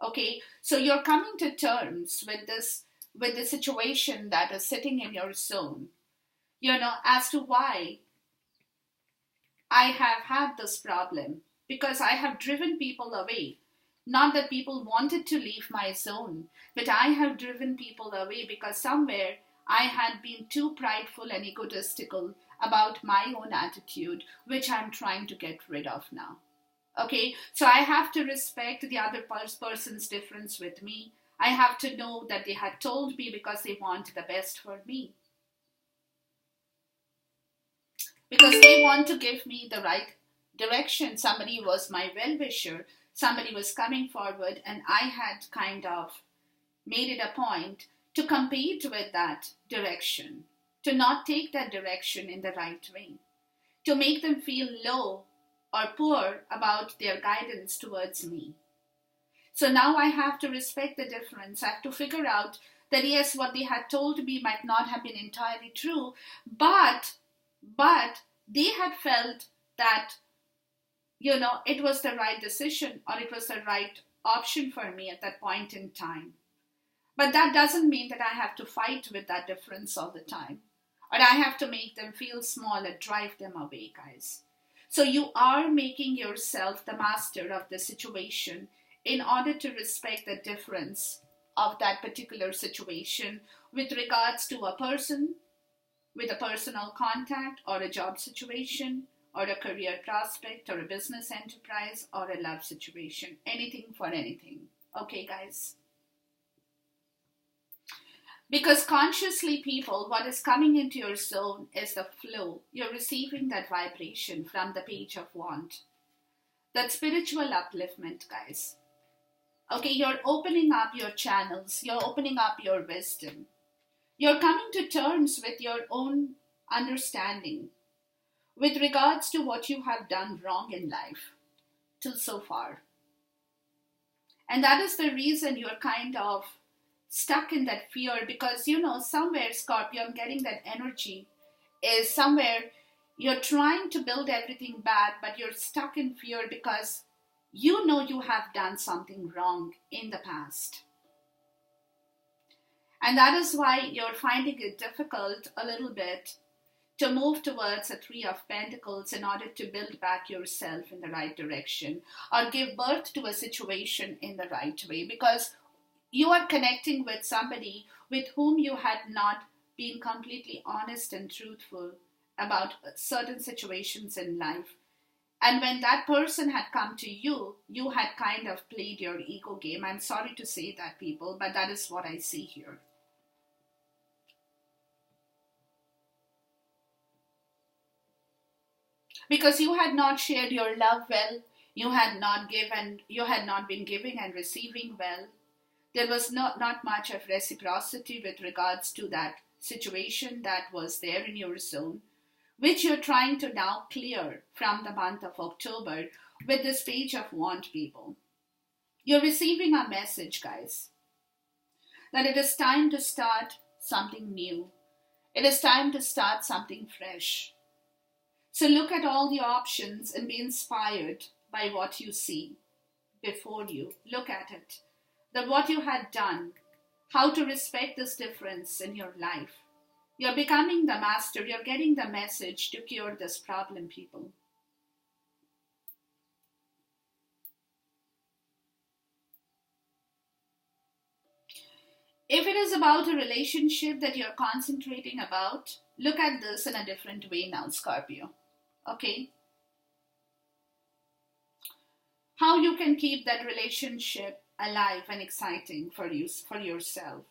Okay, so you're coming to terms with this, with the situation that is sitting in your zone, as to why I have had this problem, because I have driven people away. Not that people wanted to leave my zone, but I have driven people away because somewhere I had been too prideful and egotistical about my own attitude, which I'm trying to get rid of now. Okay, so I have to respect the other person's difference with me. I have to know that they had told me because they want the best for me, because they want to give me the right direction. Somebody was my well-wisher, somebody was coming forward, and I had kind of made it a point to compete with that direction, to not take that direction in the right way, to make them feel low or poor about their guidance towards me. So now I have to respect the difference. I have to figure out that yes, what they had told me might not have been entirely true, but they had felt that, it was the right decision or it was the right option for me at that point in time. But that doesn't mean that I have to fight with that difference all the time, or I have to make them feel small or drive them away, guys. So you are making yourself the master of the situation in order to respect the difference of that particular situation with regards to a person, with a personal contact or a job situation or a career prospect or a business enterprise or a love situation. Anything for anything. Okay, guys? Because consciously, people, what is coming into your zone is the flow. You're receiving that vibration from the Page of Wands. That spiritual upliftment, guys. Okay, you're opening up your channels. You're opening up your wisdom. You're coming to terms with your own understanding with regards to what you have done wrong in life till so far. And that is the reason you're kind of stuck in that fear, because somewhere, Scorpio, I'm getting that energy is somewhere you're trying to build everything back, but you're stuck in fear because you have done something wrong in the past. And that is why you're finding it difficult a little bit to move towards a Three of Pentacles in order to build back yourself in the right direction or give birth to a situation in the right way, because you are connecting with somebody with whom you had not been completely honest and truthful about certain situations in life. And when that person had come to you, you had kind of played your ego game. I'm sorry to say that, people, but that is what I see here. Because you had not shared your love well, you had not been giving and receiving well. There was not much of reciprocity with regards to that situation that was there in your zone, which you're trying to now clear from the month of October with this Page of Wands, people. You're receiving a message, guys, that it is time to start something new. It is time to start something fresh. So look at all the options and be inspired by what you see before you. Look at it. That what you had done, how to respect this difference in your life. You're becoming the master. You're getting the message to cure this problem, people. If it is about a relationship that you're concentrating about, look at this in a different way now, Scorpio. Okay? How you can keep that relationship alive and exciting for you, for yourself.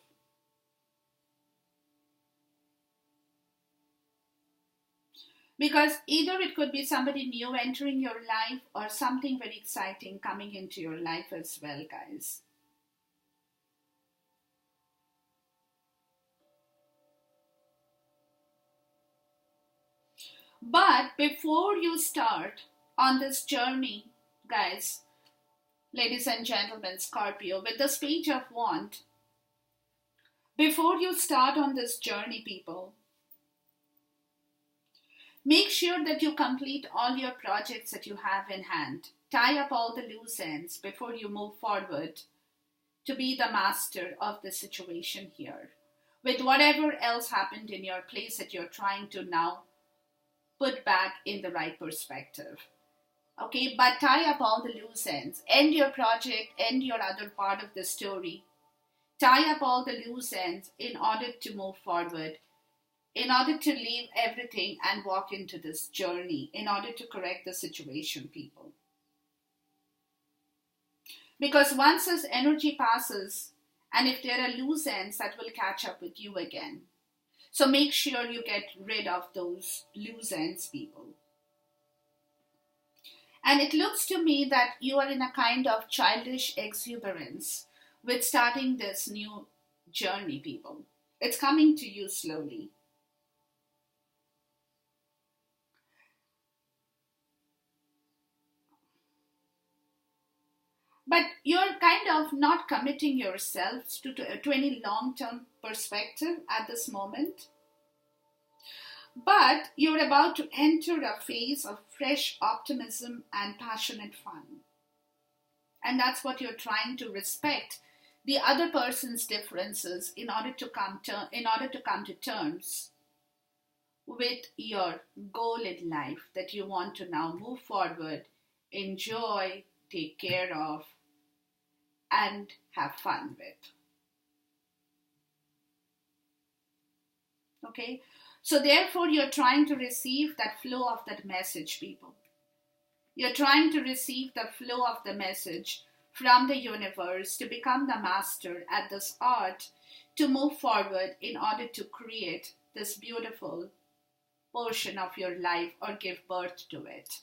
Because either it could be somebody new entering your life or something very exciting coming into your life as well, guys. But before you start on this journey, guys, ladies and gentlemen, Scorpio, with this Page of Wands, Before you start on this journey, people, make sure that you complete all your projects that you have in hand. Tie up all the loose ends before you move forward to be the master of the situation here. With whatever else happened in your place that you're trying to now put back in the right perspective. Okay, but tie up all the loose ends. End your project, end your other part of the story. Tie up all the loose ends in order to move forward, in order to leave everything and walk into this journey, in order to correct the situation, people. Because once this energy passes, and if there are loose ends, that will catch up with you again. So make sure you get rid of those loose ends, people. And it looks to me that you are in a kind of childish exuberance with starting this new journey, people. It's coming to you slowly. But you're kind of not committing yourselves to any long-term perspective at this moment. But you're about to enter a phase of fresh optimism and passionate fun. And that's what you're trying to respect the other person's differences in order to come to terms with your goal in life that you want to now move forward, enjoy, take care of, and have fun with. Okay? So therefore, you're trying to receive that flow of that message, people. You're trying to receive the flow of the message from the universe to become the master at this art, to move forward in order to create this beautiful portion of your life or give birth to it.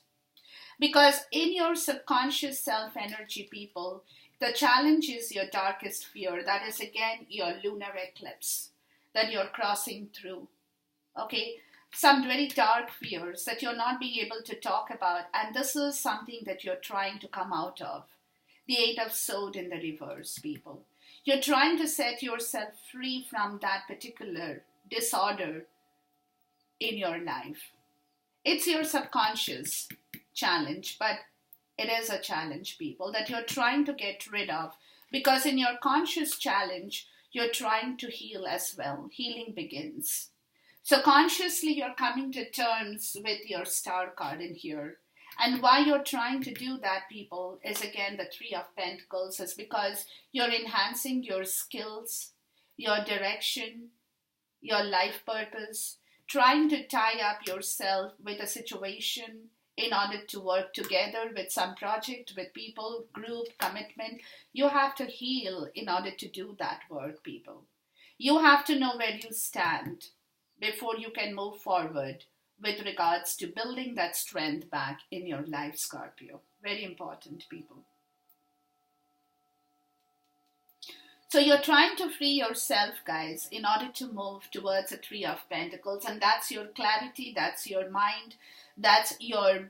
Because in your subconscious self energy, people, the challenge is your darkest fear. That is again your lunar eclipse that you're crossing through. Okay, some very dark fears that you're not being able to talk about, and this is something that you're trying to come out of. The Eight of Swords in the reverse, people. You're trying to set yourself free from that particular disorder in your life. It's your subconscious challenge, but it is a challenge, people, that you're trying to get rid of, because in your conscious challenge, you're trying to heal as well. Healing begins. So consciously, you're coming to terms with your star card in here. And why you're trying to do that, people, is again the Three of Pentacles, is because you're enhancing your skills, your direction, your life purpose, trying to tie up yourself with a situation in order to work together with some project, with people, group, commitment. You have to heal in order to do that work, people. You have to know where you stand before you can move forward with regards to building that strength back in your life, Scorpio. Very important, people. So you're trying to free yourself, guys, in order to move towards a Three of Pentacles. And that's your clarity, that's your mind, that's your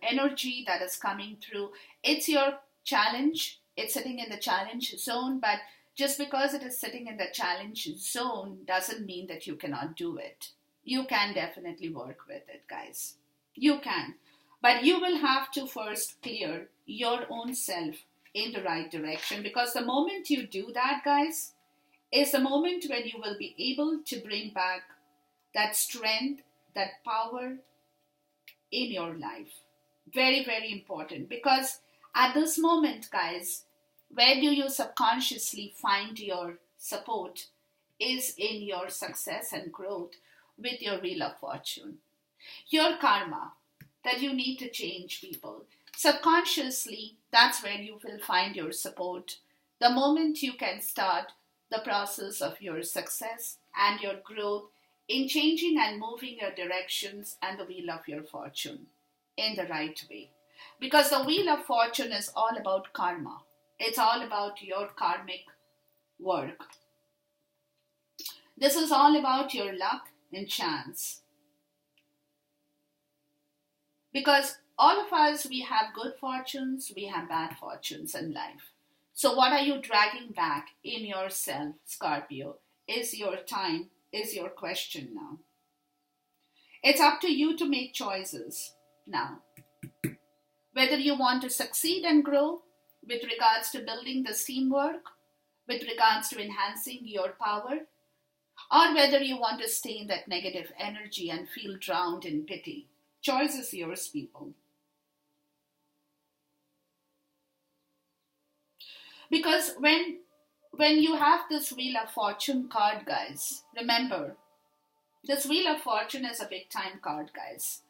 energy that is coming through. It's your challenge. It's sitting in the challenge zone, but just because it is sitting in the challenge zone doesn't mean that you cannot do it. You can definitely work with it, guys. You can. But you will have to first clear your own self in the right direction, because the moment you do that, guys, is the moment when you will be able to bring back that strength, that power in your life. Very, very important, because at this moment, guys, where do you subconsciously find your support is in your success and growth with your Wheel of Fortune. Your karma that you need to change, people. Subconsciously, that's where you will find your support. The moment you can start the process of your success and your growth in changing and moving your directions and the Wheel of your Fortune in the right way. Because the Wheel of Fortune is all about karma. It's all about your karmic work. This is all about your luck and chance. Because all of us, we have good fortunes, we have bad fortunes in life. So what are you dragging back in yourself, Scorpio, is your time, is your question now. It's up to you to make choices now. Whether you want to succeed and grow with regards to building this teamwork, with regards to enhancing your power, or whether you want to stay in that negative energy and feel drowned in pity. Choice is yours, people. Because when you have this Wheel of Fortune card, guys, remember, this Wheel of Fortune is a big time card, guys.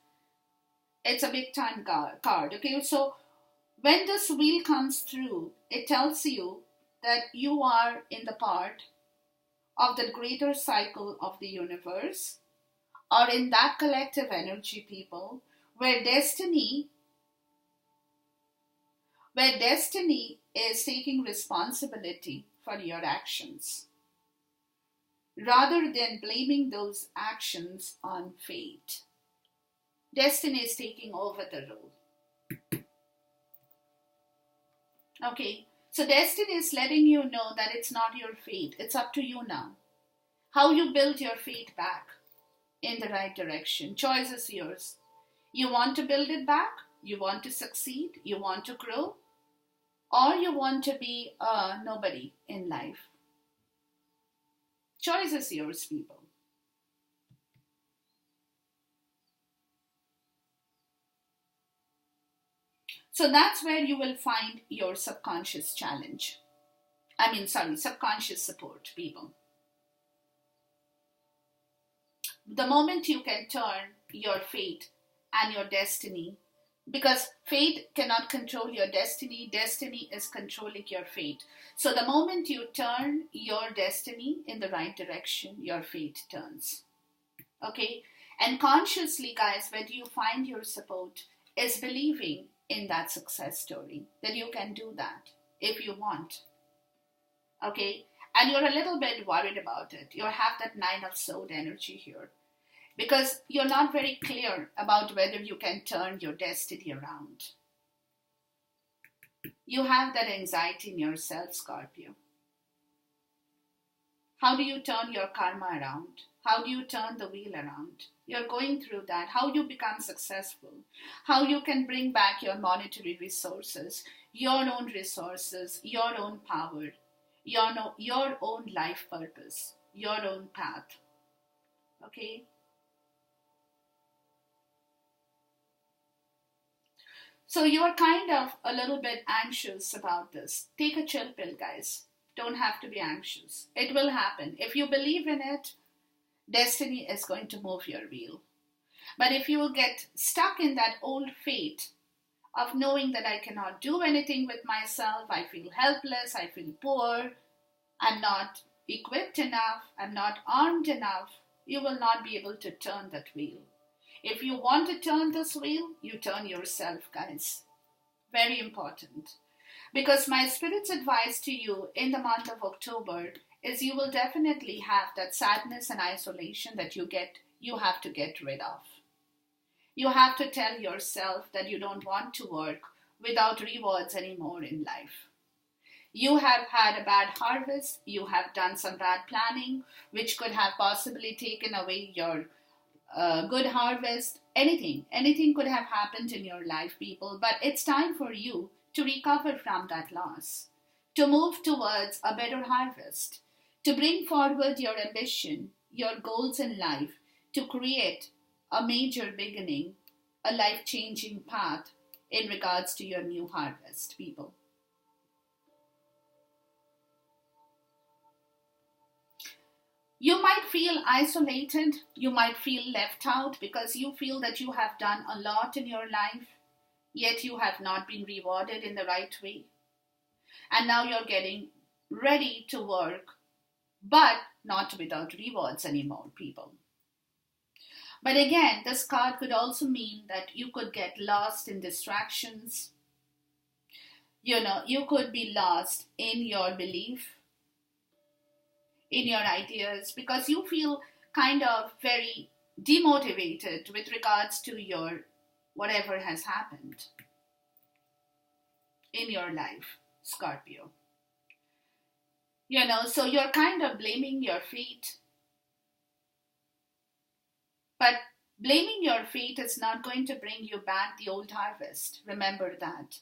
It's a big time card, okay? So when this wheel comes through, it tells you that you are in the part of the greater cycle of the universe, or in that collective energy, people, where destiny is taking responsibility for your actions, rather than blaming those actions on fate. Destiny is taking over the role. Okay, so destiny is letting you know that it's not your fate. It's up to you now. How you build your fate back in the right direction. Choice is yours. You want to build it back? You want to succeed? You want to grow? Or you want to be a nobody in life? Choice is yours, people. So that's where you will find your subconscious challenge. Subconscious support, people. The moment you can turn your fate and your destiny, because fate cannot control your destiny, destiny is controlling your fate. So the moment you turn your destiny in the right direction, your fate turns. Okay? And consciously, guys, where do you find your support is believing in that success story, that you can do that if you want. Okay? And you're a little bit worried about it. You have that 9 of Sword energy here, because you're not very clear about whether you can turn your destiny around. You have that anxiety in yourself, Scorpio. How do you turn your karma around? How do you turn the wheel around? You're going through that. How you become successful. How you can bring back your monetary resources, your own resources, your own power, your own life purpose, your own path. Okay? So you're kind of a little bit anxious about this. Take a chill pill, guys. Don't have to be anxious. It will happen. If you believe in it, destiny is going to move your wheel. But if you get stuck in that old fate of knowing that I cannot do anything with myself, I feel helpless, I feel poor, I'm not equipped enough, I'm not armed enough, you will not be able to turn that wheel. If you want to turn this wheel, you turn yourself, guys. Very important. Because my spirit's advice to you in the month of October is you will definitely have that sadness and isolation that you have to get rid of. You have to tell yourself that you don't want to work without rewards anymore in life. You have had a bad harvest, you have done some bad planning, which could have possibly taken away your good harvest. Anything could have happened in your life, people, but it's time for you to recover from that loss, to move towards a better harvest, to bring forward your ambition, your goals in life, to create a major beginning, a life-changing path in regards to your new harvest, people. You might feel isolated, you might feel left out because you feel that you have done a lot in your life, yet you have not been rewarded in the right way. And now you're getting ready to work, but not without rewards anymore, people. But again, this card could also mean that you could get lost in distractions. You could be lost in your belief, in your ideas, because you feel kind of very demotivated with regards to your whatever has happened in your life, Scorpio. So you're kind of blaming your fate. But blaming your fate is not going to bring you back the old harvest. Remember that.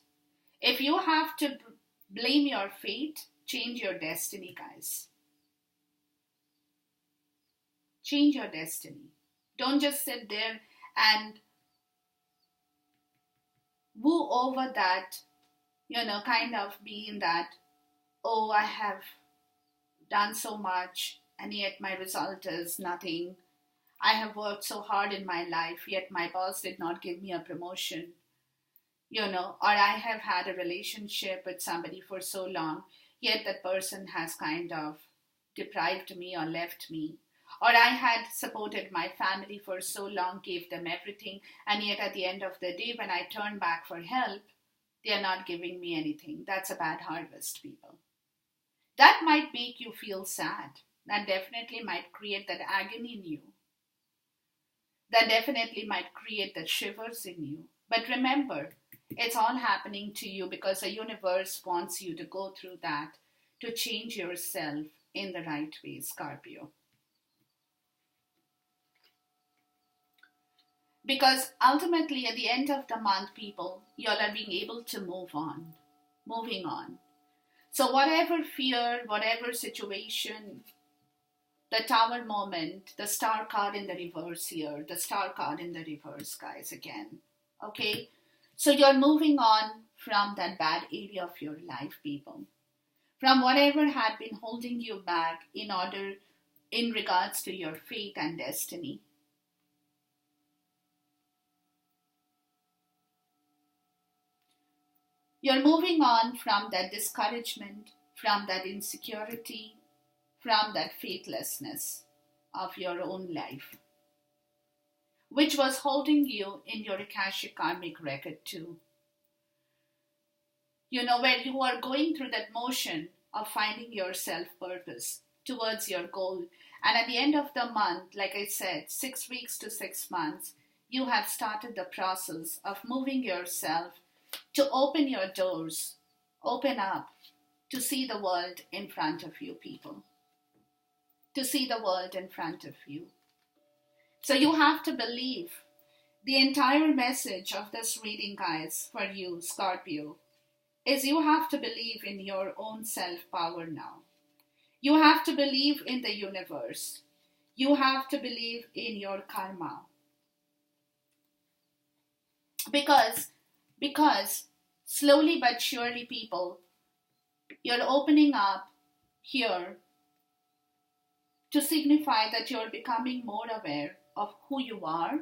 If you have to blame your fate, change your destiny, guys. Change your destiny. Don't just sit there and woo over that, kind of being that, oh, I have done so much and yet my result is nothing. I have worked so hard in my life, yet my boss did not give me a promotion, or I have had a relationship with somebody for so long, yet that person has kind of deprived me or left me. Or I had supported my family for so long, gave them everything, and yet at the end of the day, when I turn back for help, they are not giving me anything. That's a bad harvest, people. That might make you feel sad. That definitely might create that agony in you. That definitely might create the shivers in you. But remember, it's all happening to you because the universe wants you to go through that to change yourself in the right way, Scorpio. Because ultimately, at the end of the month, people, you all are being able to move on, moving on. So, whatever fear, whatever situation, the tower moment, the star card in the reverse here, the star card in the reverse, guys, again. Okay? So, you're moving on from that bad area of your life, people. From whatever had been holding you back in regards to your fate and destiny. You're moving on from that discouragement, from that insecurity, from that faithlessness of your own life, which was holding you in your Akashic karmic record too. Where you are going through that motion of finding your self purpose towards your goal. And at the end of the month, like I said, 6 weeks to 6 months, you have started the process of moving yourself to open your doors, open up, to see the world in front of you, people. To see the world in front of you. So you have to believe. The entire message of this reading, guys, for you, Scorpio, is you have to believe in your own self-power now. You have to believe in the universe. You have to believe in your karma. Because slowly but surely, people, you're opening up here to signify that you're becoming more aware of who you are,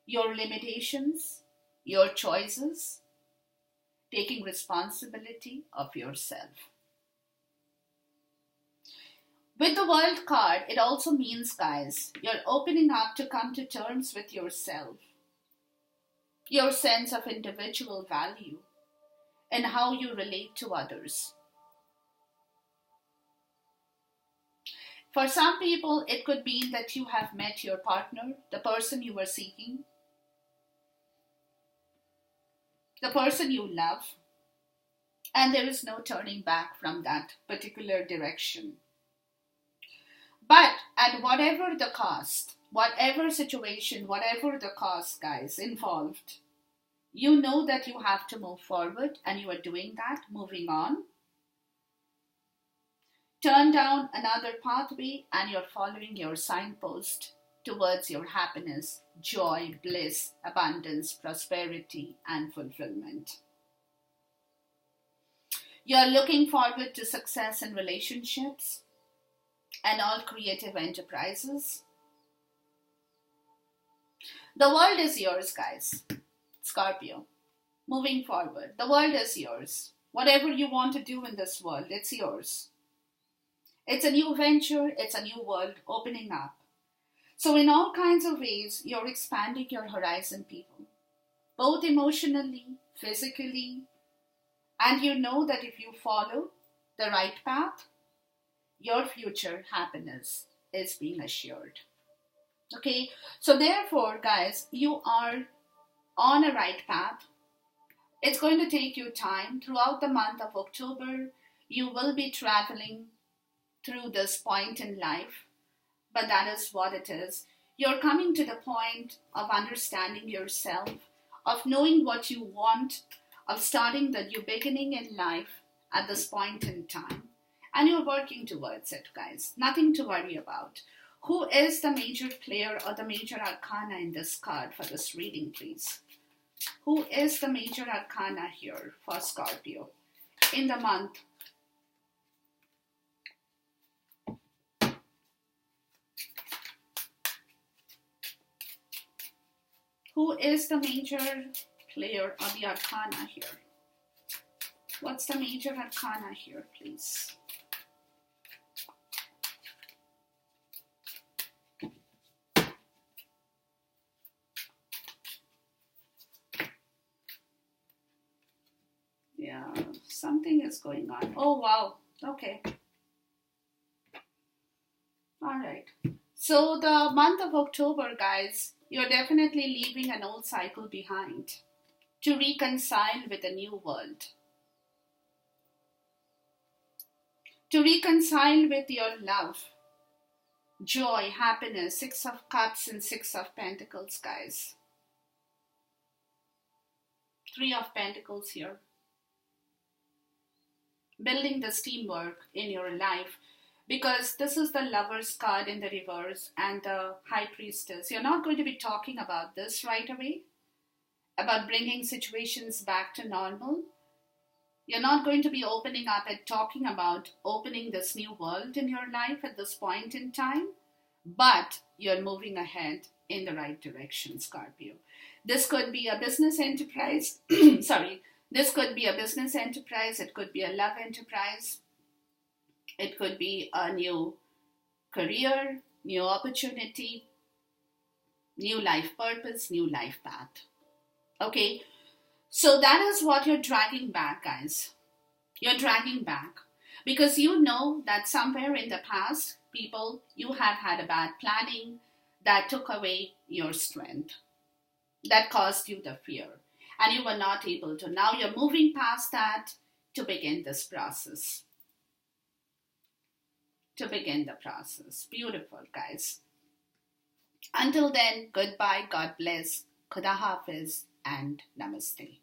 your limitations, your choices, taking responsibility of yourself. With the World card, it also means, guys, you're opening up to come to terms with yourself, your sense of individual value, and how you relate to others. For some people, it could mean that you have met your partner, the person you were seeking, the person you love, and there is no turning back from that particular direction. But at whatever the cost, whatever situation, whatever the cost, guys, involved, you know that you have to move forward and you are doing that, moving on. Turn down another pathway and you're following your signpost towards your happiness, joy, bliss, abundance, prosperity, and fulfillment. You're looking forward to success in relationships and all creative enterprises. The world is yours, guys. Scorpio. Moving forward, the world is yours. Whatever you want to do in this world, it's yours. It's a new venture, it's a new world opening up. So in all kinds of ways, you're expanding your horizon, people. Both emotionally, physically, and you know that if you follow the right path, your future happiness is being assured. Okay, so therefore, guys, you are on a right path. It's going to take you time throughout the month of October. You will be traveling through this point in life, but that is what it is. You're coming to the point of understanding yourself, of knowing what you want, of starting the new beginning in life at this point in time. And you're working towards it, guys. Nothing to worry about. Who is the major player or the major arcana in this card for this reading, please? Who is the major arcana here for Scorpio in the month? Who is the major player or the arcana here? What's the major arcana here, please? Yeah, something is going on. Oh, wow. Okay. All right. So the month of October, guys, you're definitely leaving an old cycle behind to reconcile with a new world. To reconcile with your love, joy, happiness, Six of Cups and Six of Pentacles, guys. Three of Pentacles here. Building this teamwork in your life, because this is the Lover's card in the reverse and the High Priestess. You're not going to be talking about this right away, about bringing situations back to normal. You're not going to be opening up and talking about opening this new world in your life at this point in time, but you're moving ahead in the right direction, Scorpio. This could be a business enterprise. This could be a business enterprise. It could be a love enterprise. It could be a new career, new opportunity, new life purpose, new life path. Okay, so that is what you're dragging back, guys. You're dragging back because you know that somewhere in the past, people, you have had a bad planning that took away your strength, that caused you the fear, and you were not able to. Now you're moving past that to begin this process. To begin the process. Beautiful, guys. Until then, goodbye, God bless, Khuda Hafiz, and Namaste.